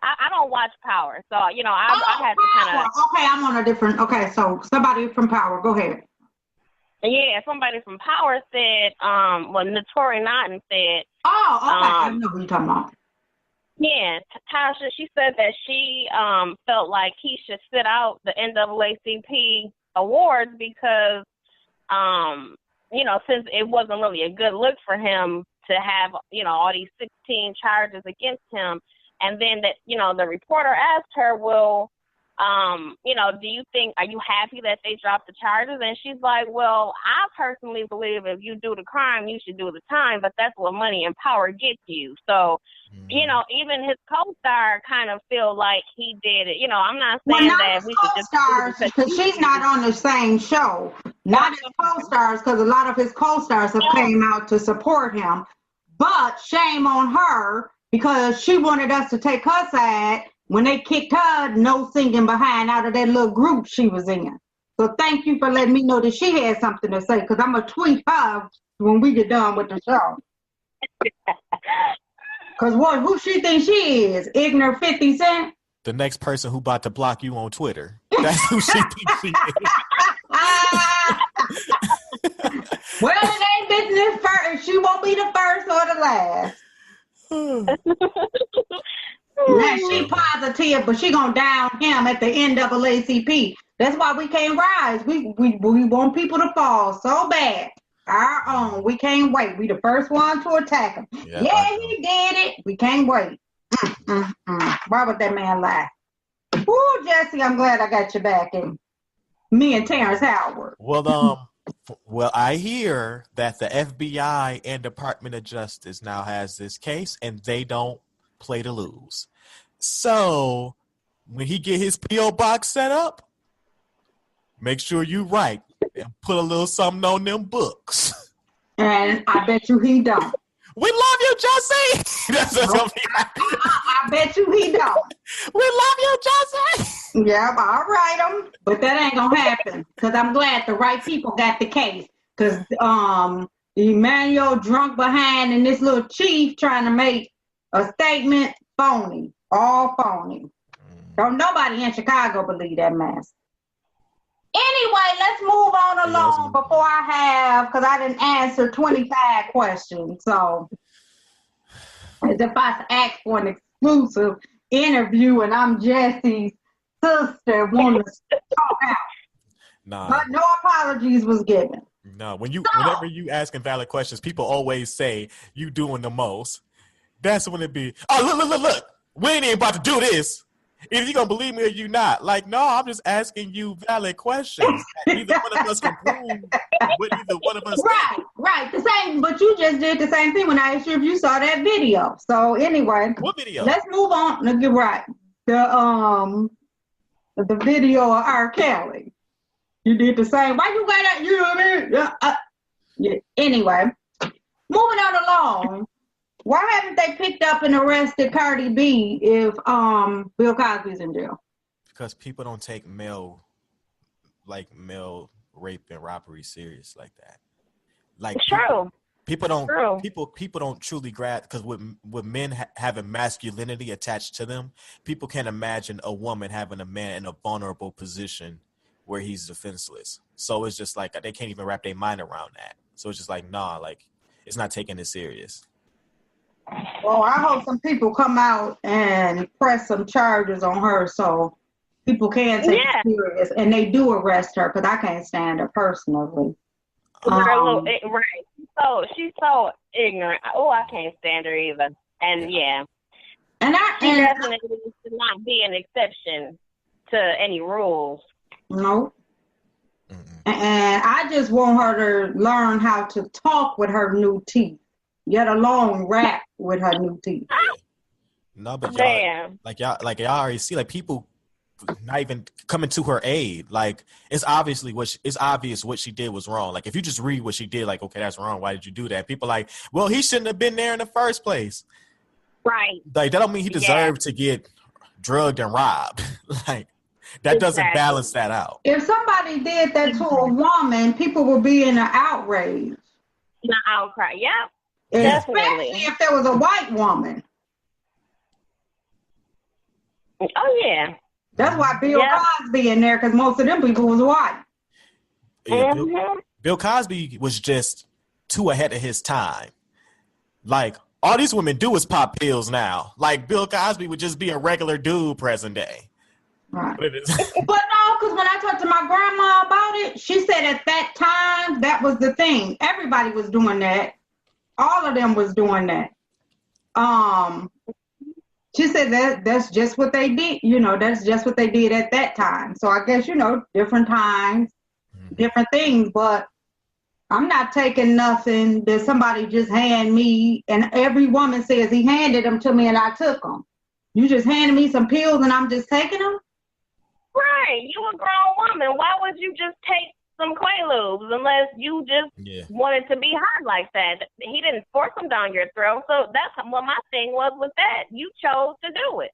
I don't watch Power, so I had to kind of. Okay, I'm on a different. Okay, so somebody from Power, go ahead. Yeah, somebody from Power said, Tory Notton said. Oh, okay, I know who you're talking about. Yeah, Tasha, she said that she felt like he should sit out the NAACP awards because, since it wasn't really a good look for him to have, all these 16 charges against him. And then that, the reporter asked her, well, do you think, are you happy that they dropped the charges? And she's like, well, I personally believe if you do the crime, you should do the time, but that's what money and power gets you. So, even his co-star kind of feel like he did it. I'm not saying that we should just co-stars because she's not on the same show. Not his co-stars, because a lot of his co-stars have came out to support him. But shame on her because she wanted us to take her side when they kicked her no singing behind out of that little group she was in. So thank you for letting me know that she had something to say, because I'm going to tweet her when we get done with the show. Because who she thinks she is? Ignorant 50 Cent? The next person who about to block you on Twitter. That's who she thinks she is. Well, it ain't business first. She won't be the first or the last. Now she positive, but she gonna down him at the NAACP. That's why we can't rise. We want people to fall so bad. Our own. We can't wait. We the first one to attack him. Yeah, he did it. We can't wait. Why would that man lie? Ooh, Jussie, I'm glad I got you back in. Me and Terrence Howard. Well, I hear that the FBI and Department of Justice now has this case, and they don't play to lose. So when he get his P.O. box set up, make sure you write and put a little something on them books. And I bet you he don't. We love you, Jussie. That's what I bet you he don't. We love you, Jussie. Yeah, I'll write them, but that ain't gonna happen because I'm glad the right people got the case. Because Emmanuel drunk behind and this little chief trying to make a statement, phony, all phony. Don't nobody in Chicago believe that mess. Anyway, let's move on along before because I didn't answer 25 questions. So if I ask for an exclusive interview and I'm Jussie's sister, want to talk out. Nah. But no apologies was given. No, whenever you asking valid questions, people always say you doing the most. That's when it be, oh, look. We ain't even about to do this. Either you gonna believe me or you not. Like, no, I'm just asking you valid questions. Either one of us can prove what either one of us Right. The same, but you just did the same thing when I asked you if you saw that video. So anyway. What video? Let's move on. Look, you're right. The video of R. Kelly. You did the same. Why you got that? You know what I mean? Yeah. Anyway, moving on along. Why haven't they picked up and arrested Cardi B if Bill Cosby's in jail? Because people don't take male rape and robbery serious like that. Like true. People don't truly grasp, because with men having masculinity attached to them, people can't imagine a woman having a man in a vulnerable position where he's defenseless. So it's just like they can't even wrap their mind around that. So it's just like, nah, like it's not taking it serious. Well, I hope some people come out and press some charges on her so people can take it serious. And they do arrest her because I can't stand her personally. Right. she's so ignorant. Oh, I can't stand her either. And yeah, she and definitely should not be an exception to any rules. no. And I just want her to learn how to talk with her new teeth, yet alone rap with her new teeth. No, but y'all, y'all already see, like, people not even coming to her aid. Like, it's obvious what she did was wrong. Like, if you just read what she did, like, okay, that's wrong. Why did you do that? People like, well, he shouldn't have been there in the first place. Right. Like, that don't mean he deserved to get drugged and robbed. Like, that doesn't balance that out. If somebody did that to a woman, people would be in an outrage. In an outcry, yeah. Especially if there was a white woman. Oh, yeah. That's why Bill Cosby in there, because most of them people was white. Yeah, Bill Cosby was just too ahead of his time. Like, all these women do is pop pills now. Like, Bill Cosby would just be a regular dude present day. Right. But no, because when I talked to my grandma about it, she said at that time, that was the thing. Everybody was doing that. All of them was doing that. She said that's just what they did. You know, that's just what they did at that time. So I guess, you know, different times, different things. But I'm not taking nothing that somebody just hand me. And every woman says he handed them to me and I took them. You just handed me some pills and I'm just taking them? Right. You a grown woman. Why would you just take some Quaaludes unless you just wanted to be high like that? He didn't force them down your throat. So that's what my thing was with that. You chose to do it.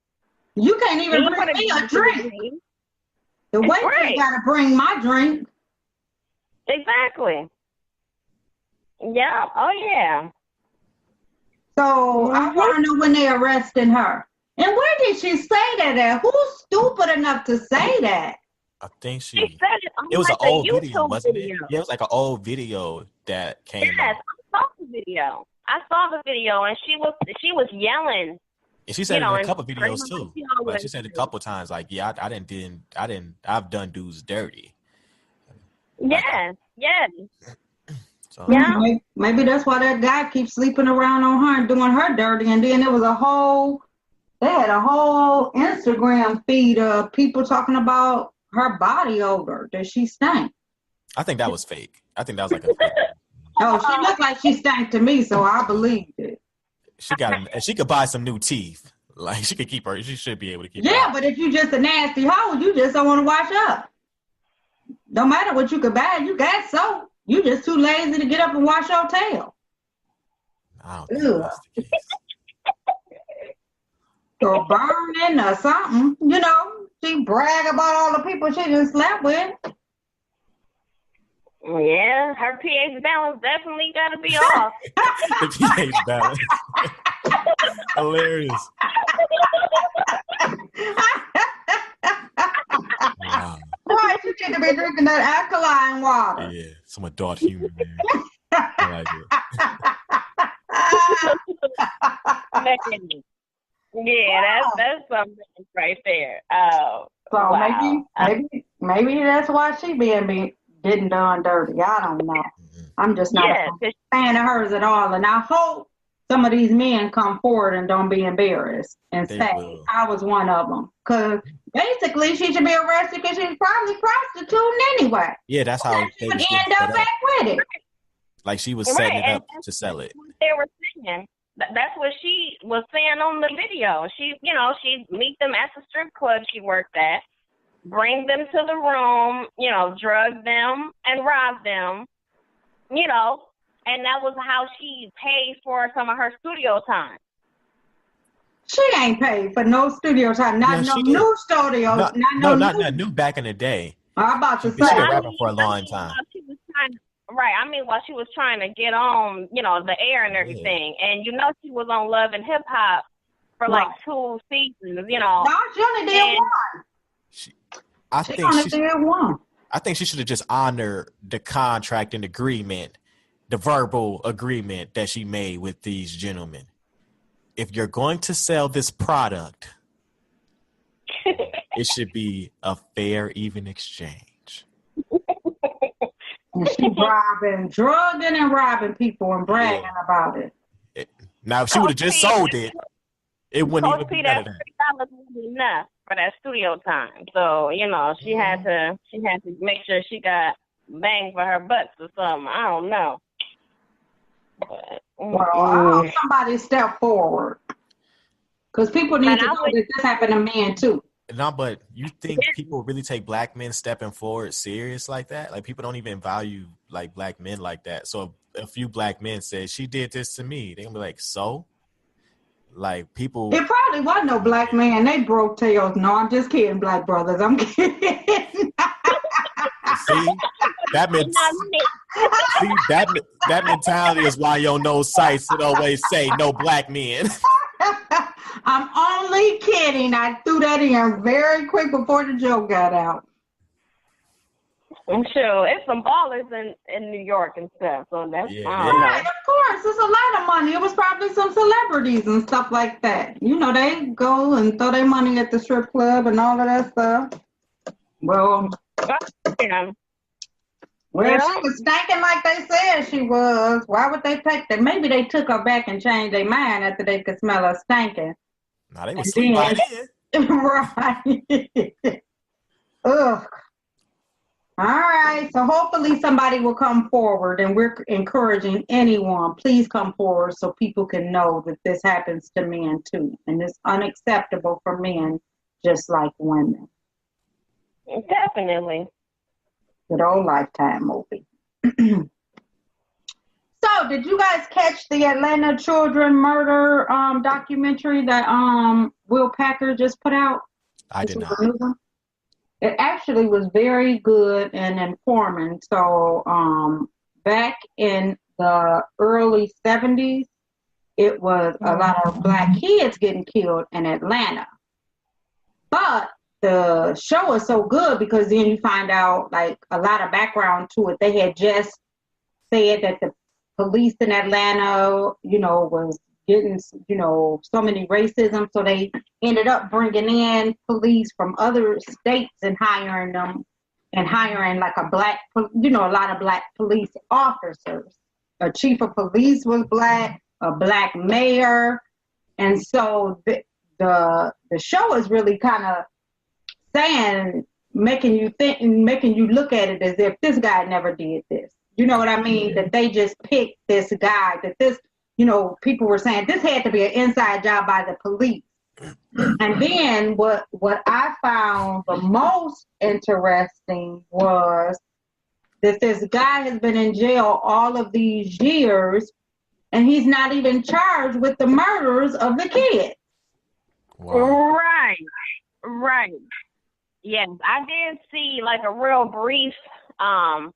You can't even bring me a drink. The waitress got to bring my drink. Exactly. Yeah. Oh, yeah. So I want to know when they arresting her. And where did she say that at? Who's stupid enough to say that? I think she said it was like an old YouTube video, wasn't it? Yeah, it was like an old video that came out. Yes, I saw the video. And she was yelling. And she said it in a couple videos too. Like, she said a couple times, like, yeah, I've done dudes dirty. Yes, yes. So, yeah. Maybe that's why that guy keeps sleeping around on her and doing her dirty. And then they had a whole Instagram feed of people talking about her body odor, that she stank. I think that was fake. I think that was like a fake. Oh, she looked like she stank to me, so I believed it. She could buy some new teeth. Like, she should be able to keep her. Yeah, but if you just a nasty hoe, you just don't want to wash up. No matter what you could buy, you got soap. You just too lazy to get up and wash your tail. I don't think that's the case. Or burning or something, you know. She brag about all the people she just slept with. Yeah, her pH balance definitely got to be off. The pH balance. Hilarious. Wow. Why you need to be drinking that alkaline water? Yeah, some adult humor, man. I like it. Yeah, that's something right there. So wow. maybe that's why she being done dirty. I don't know. Mm-hmm. I'm just not a fan of hers at all, and I hope some of these men come forward and don't be embarrassed and say I was one of them. Because basically, she should be arrested because she's probably prostituting anyway. Yeah, that's how she would end up back with it. Like, she was setting it up to sell it. They were saying. That's what she was saying on the video. She'd meet them at the strip club she worked at, bring them to the room, drug them and rob them, and that was how she paid for some of her studio time. She ain't paid for no studio time. Not new studios. Not new back in the day. I'm about to say. She's been rapping for a long time. Right. I mean, while she was trying to get on, the air and everything. And she was on Love and Hip Hop for like 2 seasons, No, she only did one. I think she should have just honored the contract and agreement, the verbal agreement that she made with these gentlemen. If you're going to sell this product, it should be a fair, even exchange. And she drugging and robbing people and bragging about it. Now, if she would have just sold it, it wouldn't even be none of that. $3 wasn't enough for that studio time. So, she had to make sure she got bang for her bucks or something. I don't know. But, well, I hope somebody step forward. Because people need to know that this happened to men too. No, but you think people really take black men stepping forward serious like that? Like, people don't even value like black men like that. So if a few black men say she did this to me, they gonna be like, so? Like, people. It probably wasn't no black man. They broke tails. No, I'm just kidding, black brothers. I'm kidding. See, that mentality is why your no sites would always say no black men. I'm only kidding. I threw that in very quick before the joke got out. I'm sure it's some ballers in New York and stuff. So that's right, of course. It's a lot of money. It was probably some celebrities and stuff like that. They go and throw their money at the strip club and all of that stuff. Well, she was stinking like they said she was. Why would they take that? Maybe they took her back and changed their mind after they could smell her stinking. Nah, they were sleeping by then. Right. Ugh. All right. So hopefully somebody will come forward, and we're encouraging anyone, please come forward so people can know that this happens to men too. And it's unacceptable for men just like women. Definitely. Good old Lifetime movie. So, did you guys catch the Atlanta children murder documentary that Will Packer just put out? I did not. It actually was very good and informing. So, back in the early 70s, it was a lot of black kids getting killed in Atlanta. But the show is so good because then you find out like a lot of background to it. They had just said that the police in Atlanta, was getting, so many racism. So they ended up bringing in police from other states and hiring them and hiring like a black, a lot of black police officers. A chief of police was black, a black mayor. And so the show is really kind of saying, making you think and making you look at it as if this guy never did this. You know what I mean? That they just picked this guy, that this, people were saying this had to be an inside job by the police. And then what I found the most interesting was that this guy has been in jail all of these years and he's not even charged with the murders of the kids. Wow. Right. Yes, I did see like a real brief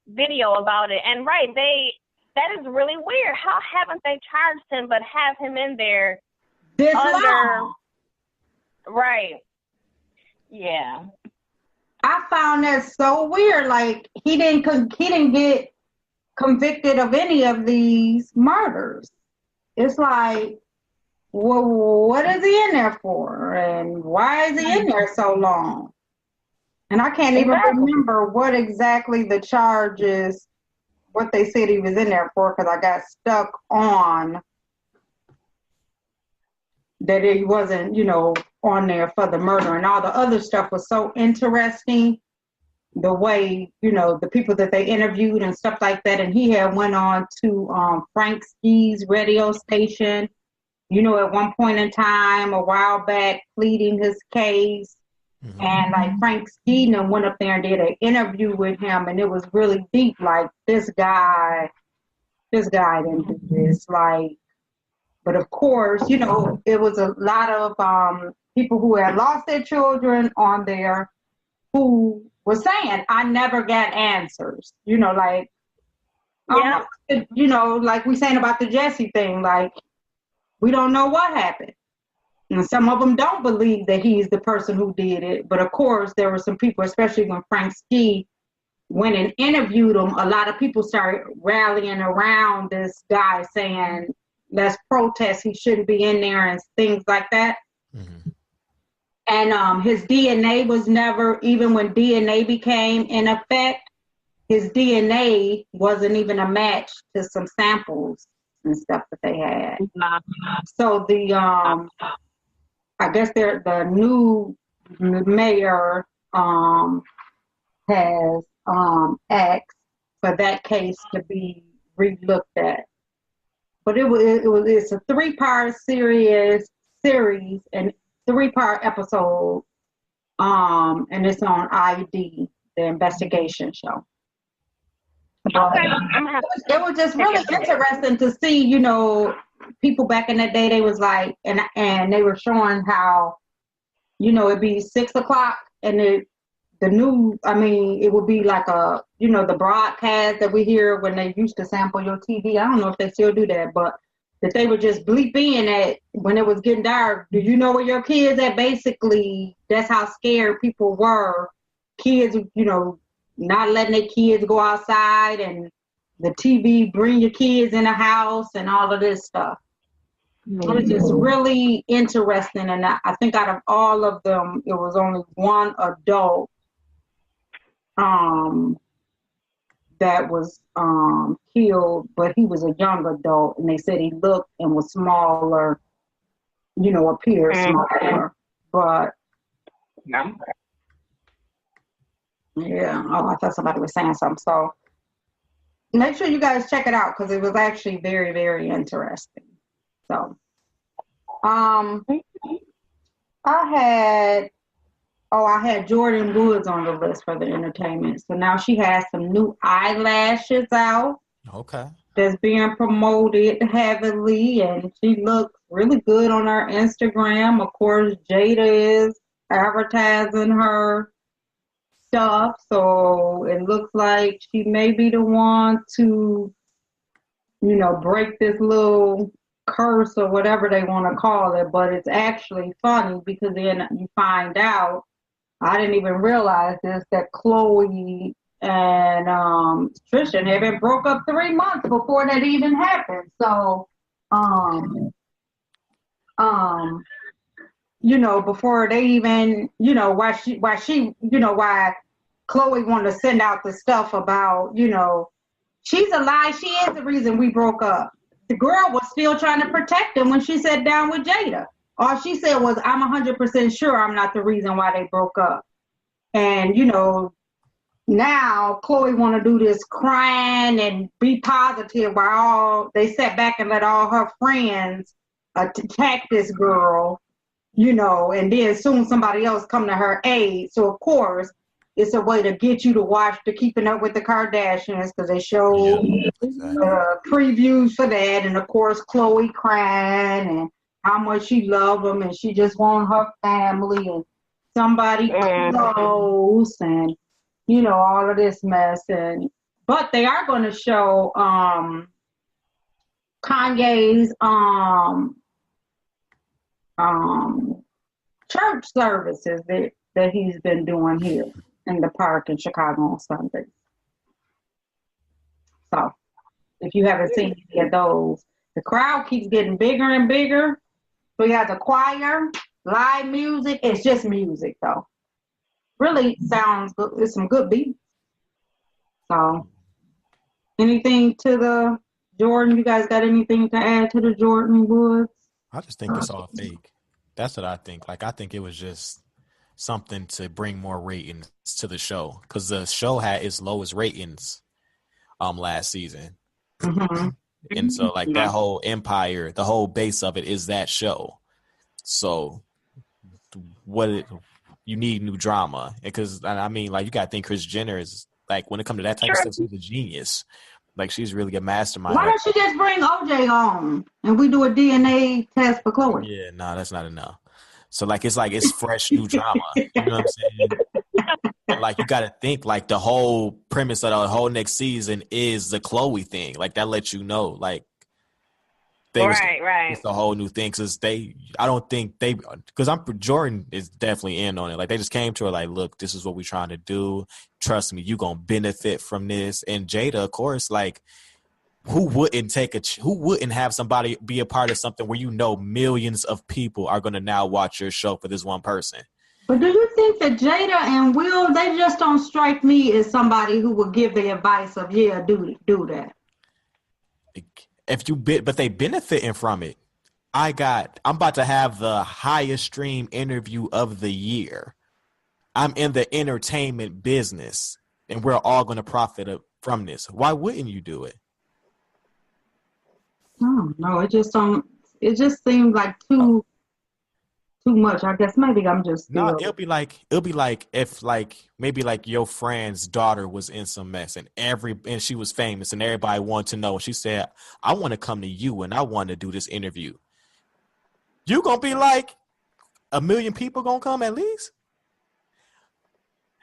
video about it. And that is really weird. How haven't they charged him but have him in there this long? Right. Yeah. I found that so weird. Like he didn't get convicted of any of these murders. It's like, well, what is he in there for? And why is he in there so long? And I can't even remember what exactly the charge is, what they said he was in there for, because I got stuck on that he wasn't, on there for the murder. And all the other stuff was so interesting, the way, the people that they interviewed and stuff like that. And he had went on to Frank Ski's radio station, at one point in time, a while back, pleading his case. Mm-hmm. And like Frank Ski went up there and did an interview with him, and it was really deep. Like this guy didn't do this. Like, but of course, it was a lot of people who had lost their children on there who was saying, "I never got answers." Like, like we saying about the Jussie thing, like we don't know what happened. And some of them don't believe that he's the person who did it. But of course, there were some people, especially when Frank Ski went and interviewed him, a lot of people started rallying around this guy saying, let's protest, he shouldn't be in there and things like that. Mm-hmm. And his DNA was never, even when DNA became in effect, his DNA wasn't even a match to some samples and stuff that they had. So the I guess the new mayor has asked for that case to be re-looked at. But it's a 3-part series and 3-part episode, and it's on ID, the investigation show. Okay. It was just really interesting to see, you know, people back in that day. They was like, and they were showing how, you know, it'd be 6 o'clock, and it would be like a, you know, the broadcast that we hear when they used to sample your TV. I don't know if they still do that, but that they would just bleep in at when it was getting dark. Do you know where your kids at? Basically, that's how scared people were. Kids, you know, not letting their kids go outside, and the TV, bring your kids in the house and all of this stuff. It was just really interesting. And I think out of all of them, it was only one adult that was killed, but he was a young adult, and they said he looked and was smaller, you know, appeared smaller. But yeah, I thought somebody was saying something. So make sure you guys check it out, because it was actually very, very interesting. So I had Jordan Woods on the list for the entertainment. So now she has some new eyelashes out. Okay. That's being promoted heavily, and she looks really good on her Instagram. Of course, Jada is advertising her stuff, so it looks like she may be the one to, you know, break this little curse or whatever they want to call it. But it's actually funny, because then you find out, I didn't even realize this, that Chloe and Tristan had been broke up 3 months before that even happened. So, you know, before they even, you know, why Chloe wanted to send out the stuff about, you know, she's a lie. She is the reason we broke up. The girl was still trying to protect him when she sat down with Jada. All she said was, I'm 100% sure I'm not the reason why they broke up. And, you know, now Chloe want to do this crying and be positive while they sat back and let all her friends attack this girl, you know, and then soon somebody else come to her aid. So, of course, it's a way to get you to watch the Keeping Up with the Kardashians, because they show previews for that. And, of course, Chloe crying and how much she loved them, and she just want her family and somebody close, and, you know, all of this mess. But they are going to show Kanye's church services that he's been doing here in the park in Chicago on Sundays. So if you haven't seen any of those, the crowd keeps getting bigger and bigger. So you have the choir, live music. It's just music, though. Really sounds good. It's some good beats. So, anything to the Jordan? You guys got anything to add to the Jordan Woods? I just think it's all fake. That's what I think. Like, I think it was just something to bring more ratings to the show, because the show had its lowest ratings last season. Mm-hmm. And so, like, that whole empire, the whole base of it is that show. So, you need new drama. Because, I mean, like, you got to think Kris Jenner is, like, when it comes to that type of stuff, she's a genius. Like, she's really a mastermind. Why don't you just bring OJ on and we do a DNA test for Chloe? Yeah, no, that's not enough. So, like, it's fresh new drama. You know what I'm saying? And, like, you got to think, like, the whole premise of the whole next season is the Chloe thing. Like, that lets you know, like, right. It's a whole new thing. Because Jordan is definitely in on it. Like, they just came to her like, look, this is what we're trying to do. Trust me, you going to benefit from this. And Jada, of course, like, who wouldn't have somebody be a part of something where, you know, millions of people are going to now watch your show for this one person? But do you think that Jada and Will, they just don't strike me as somebody who would give the advice of, yeah, do that. But they benefiting from it. I'm about to have the highest stream interview of the year. I'm in the entertainment business, and we're all going to profit from this. Why wouldn't you do it? No, it just don't. It just seems like too much. I guess maybe I'm just still. No, it'll be like if maybe your friend's daughter was in some mess and she was famous and everybody wanted to know. She said, "I want to come to you and I want to do this interview." You gonna be like, 1 million people gonna come at least?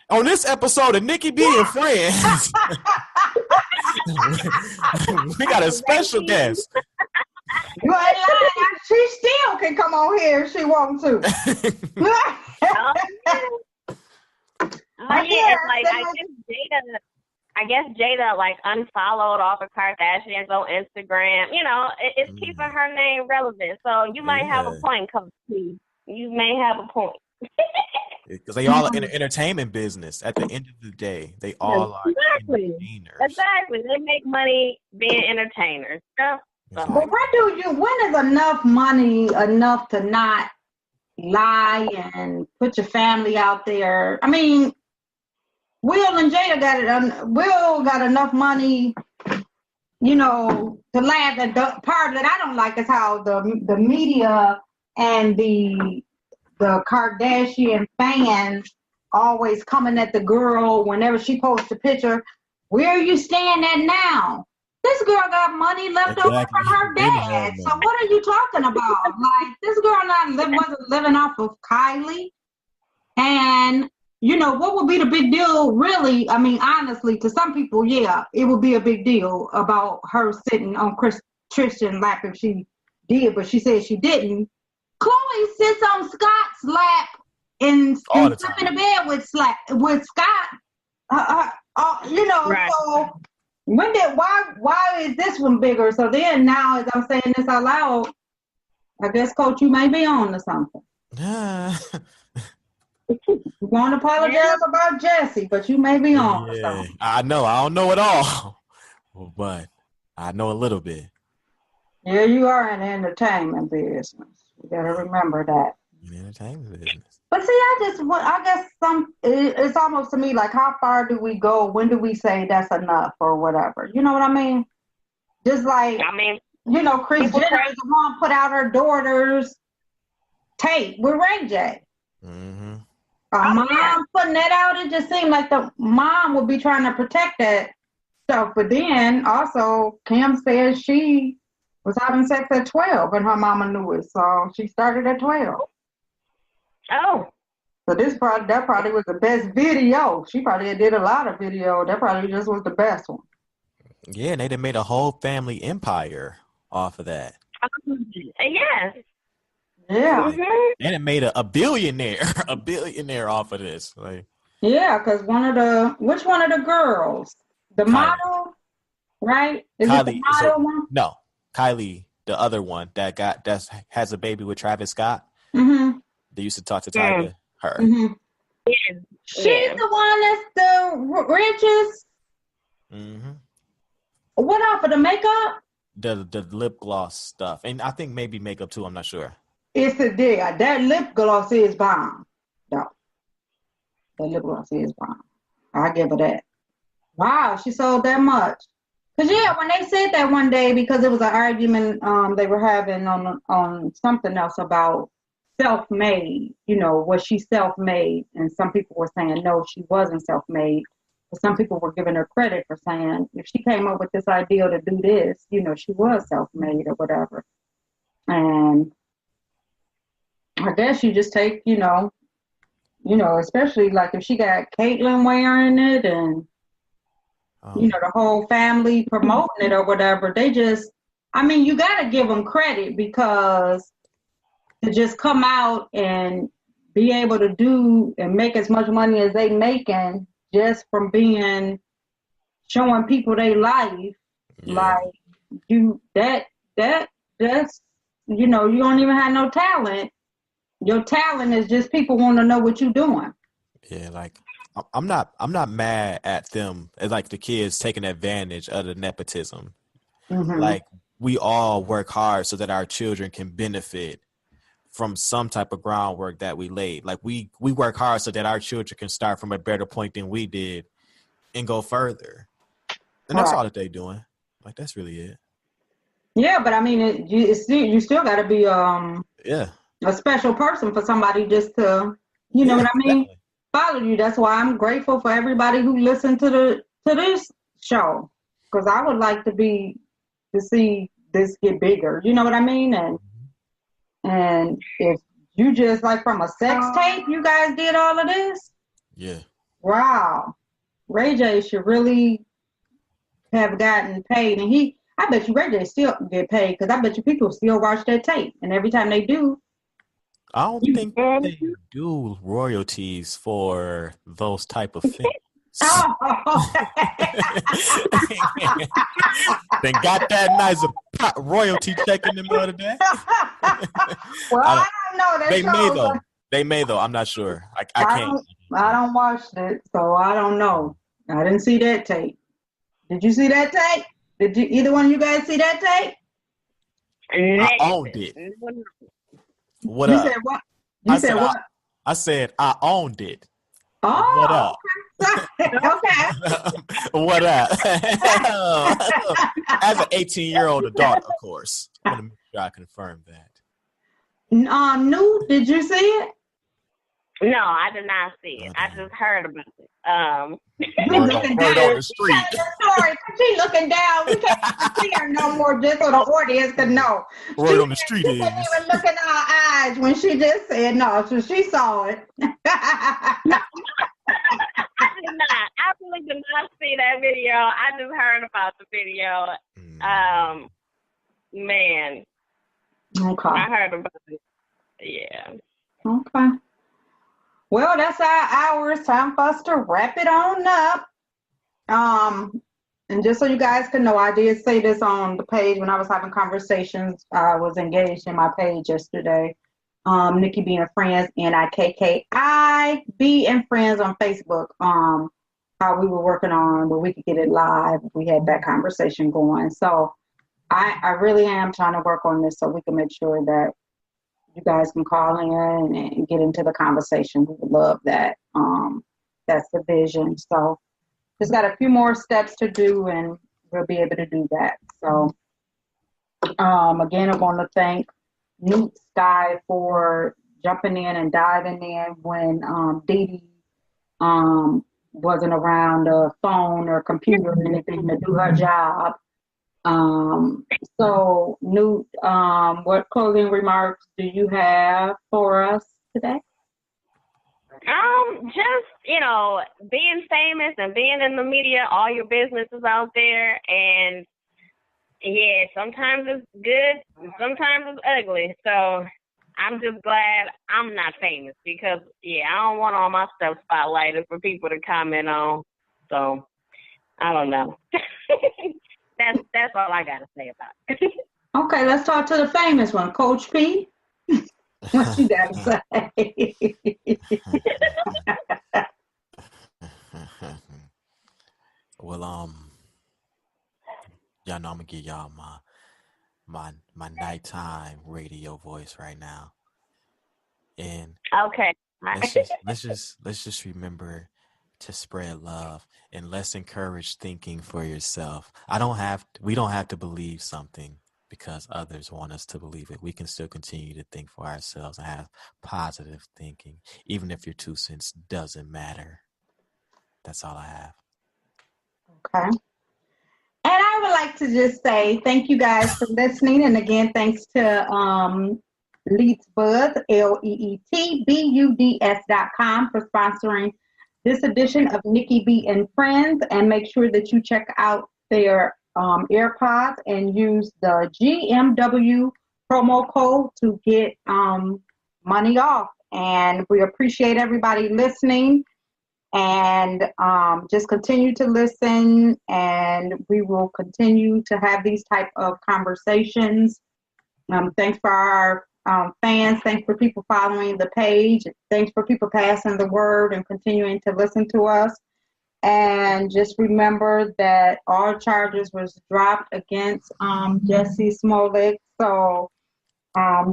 On this episode of Nikki B and Friends, we got a special guest. You ain't lying. She still can come on here if she wants to. I guess Jada like unfollowed all the Kardashians on Instagram. You know, it's keeping her name relevant. So you might have a point, Coach T. You may have a point. Because they all are in the entertainment business. At the end of the day, they all are entertainers. Exactly. They make money being entertainers. Yeah. But when is enough money enough to not lie and put your family out there? I mean, Will and Jada Will got enough money, to laugh. And the part that I don't like is how the media and the Kardashian fans always coming at the girl whenever she posts a picture. Where are you staying at now? This girl got money left over from her dad. So what are you talking about? Like, this girl wasn't living off of Kylie. And, what would be the big deal, really? I mean, honestly, to some people, yeah, it would be a big deal about her sitting on Tristan's lap if she did, but she said she didn't. Chloe sits on Scott's lap and sleeps in the bed with Scott. Right. So why is this one bigger? So then now, as I'm saying this out loud, I guess, Coach, you may be on to something. You want to apologize about Jussie, but you may be on to something. I know. I don't know it all, but I know a little bit. Yeah, you are in the entertainment business. You got to remember that. In the entertainment business. But see, I guess it's almost to me like, how far do we go? When do we say that's enough or whatever? You know what I mean? Just like, Kris Jenner is the one put out her daughter's tape with Ray J. Mm-hmm. Mom putting that out, it just seemed like the mom would be trying to protect that stuff. But then also, Kim says she was having sex at 12 and her mama knew it. So she started at 12. Oh. So that probably was the best video. She probably did a lot of video. That probably just was the best one. Yeah, and they made a whole family empire off of that. Yes. Yeah. Mm-hmm. And it made a billionaire off of this. Like, yeah, because which one of the girls? The Kylie. Model, right? Is Kylie, it the model one? No, Kylie, the other one that has a baby with Travis Scott. Mm-hmm. They used to talk to Tyga. Her. Mm-hmm. Yeah. She's the one that's the richest. Mm-hmm. What off of the makeup? The lip gloss stuff, and I think maybe makeup too. I'm not sure. It's a dig. That lip gloss is bomb. No, that lip gloss is bomb. I give her that. Wow, she sold that much. Cause when they said that one day, because it was an argument they were having on something else about self-made. Was she self-made? And some people were saying no, she wasn't self-made. But some people were giving her credit for saying if she came up with this idea to do this, she was self-made or whatever. And I guess you just take, especially like if she got Caitlyn wearing it and, the whole family promoting it or whatever, they just, you got to give them credit because to just come out and be able to do and make as much money as they making just from showing people their life, like that's, you don't even have no talent. Your talent is just people want to know what you're doing. Yeah, like I'm not mad at them as like the kids taking advantage of the nepotism. Mm-hmm. Like we all work hard so that our children can benefit from some type of groundwork that we laid. Like we work hard so that our children can start from a better point than we did and go further. And that's all that they doing. Like that's really it. Yeah, but I mean, you still got to be a special person for somebody just to, you know what I mean, definitely follow you. That's why I'm grateful for everybody who listened to this show, because I would like to see this get bigger. You know what I mean? And if you just like from a sex tape, you guys did all of this. Yeah. Wow. Ray J should really have gotten paid, and I bet you Ray J still get paid, because I bet you people still watch that tape, and every time they do. I don't think they do royalties for those type of things. They got that nice royalty check in the middle of the day. Well, I don't know. They may though. I'm not sure. I can't. I don't watch it, so I don't know. I didn't see that tape. Did you see that tape? Did either one of you guys see that tape? I owned it. What you up? Said what? You said what? I said I owned it. Oh, what up? Okay. What up? As an 18-year-old adult, of course. I want to make sure I confirm that. New, did you see it? No, I did not see it. I just heard about it. Word on the street. She's looking down. We can't see her no more, just so the audience can know. Word on the street is. She didn't even look in our eyes when she just said no, so she saw it. I did not. I really did not see that video. I just heard about the video. Man. Okay. I heard about it. Yeah. Okay. Well, that's our hour. It's time for us to wrap it on up. And just so you guys can know, I did say this on the page when I was having conversations. I was engaged in my page yesterday. Nikki B and Friends, NIKKI B and Friends on Facebook. How we were working on where we could get it live. We had that conversation going. So I really am trying to work on this so we can make sure that you guys can call in and get into the conversation. We would love that. That's the vision. So just got a few more steps to do, and we'll be able to do that. So again, I want to thank Newt Sky for jumping in and diving in when Dee Dee wasn't around a phone or computer or anything to do her job. So Newt, what closing remarks do you have for us today? Just, being famous and being in the media, all your business is out there, and yeah, sometimes it's good, sometimes it's ugly. So I'm just glad I'm not famous, because I don't want all my stuff spotlighted for people to comment on. So I don't know. That's all I gotta say about it. Okay, let's talk to the famous one, Coach P. What you gotta say? Well, y'all know I'm gonna give y'all my nighttime radio voice right now, and okay, let's just remember to spread love, and let's encourage thinking for yourself. We don't have to believe something because others want us to believe it. We can still continue to think for ourselves and have positive thinking, even if your 2 cents doesn't matter. That's all I have. Okay. And I would like to just say thank you guys for listening. And again, thanks to LeetsBuds, LeetsBuds.com for sponsoring this edition of Nikki B and Friends. And make sure that you check out their AirPods and use the GMW promo code to get money off. And we appreciate everybody listening. And just continue to listen, and we will continue to have these type of conversations. Thanks for our fans. Thanks for people following the page. Thanks for people passing the word and continuing to listen to us. And just remember that all charges was dropped against Jussie Smollet. So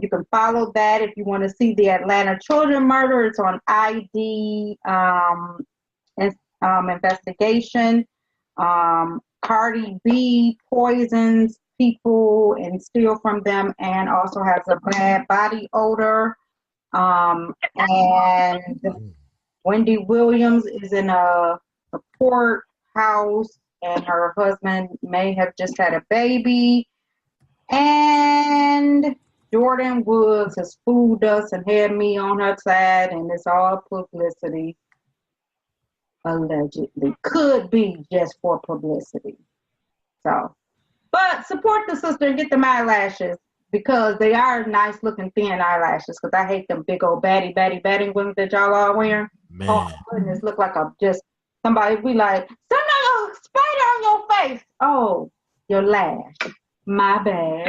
you can follow that if you want to see the Atlanta children murder. It's on ID investigation. Cardi B poisons people and steal from them, and also has a bad body odor. And Wendy Williams is in a support house, and her husband may have just had a baby. And Jordan Woods has fooled us and had me on her side, and it's all publicity. Allegedly. Could be just for publicity. So, but support the sister and get them eyelashes, because they are nice looking thin eyelashes, because I hate them big old batty ones that y'all are wearing. Man. Oh my goodness, look like somebody be like, a spider on your face. Oh, your lash. My bad.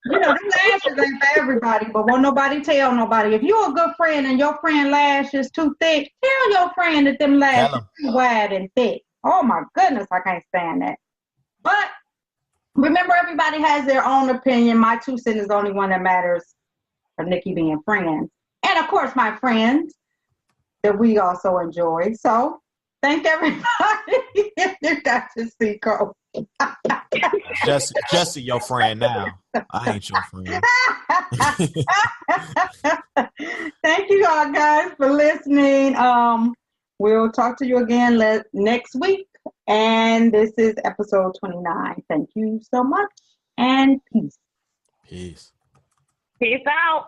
You know, them lashes ain't for everybody, but won't nobody tell nobody. If you're a good friend and your friend lash is too thick, tell your friend that them lashes too wide and thick. Oh my goodness, I can't stand that. But remember, everybody has their own opinion. My 2 cents is the only one that matters for Nikki B and Friends. And of course, my friends that we also enjoy. So thank everybody. You got to see Cole. Jussie, your friend now. I ain't your friend. Thank you all guys for listening. We'll talk to you again next week. And this is episode 29. Thank you so much, and peace. Peace. Peace out.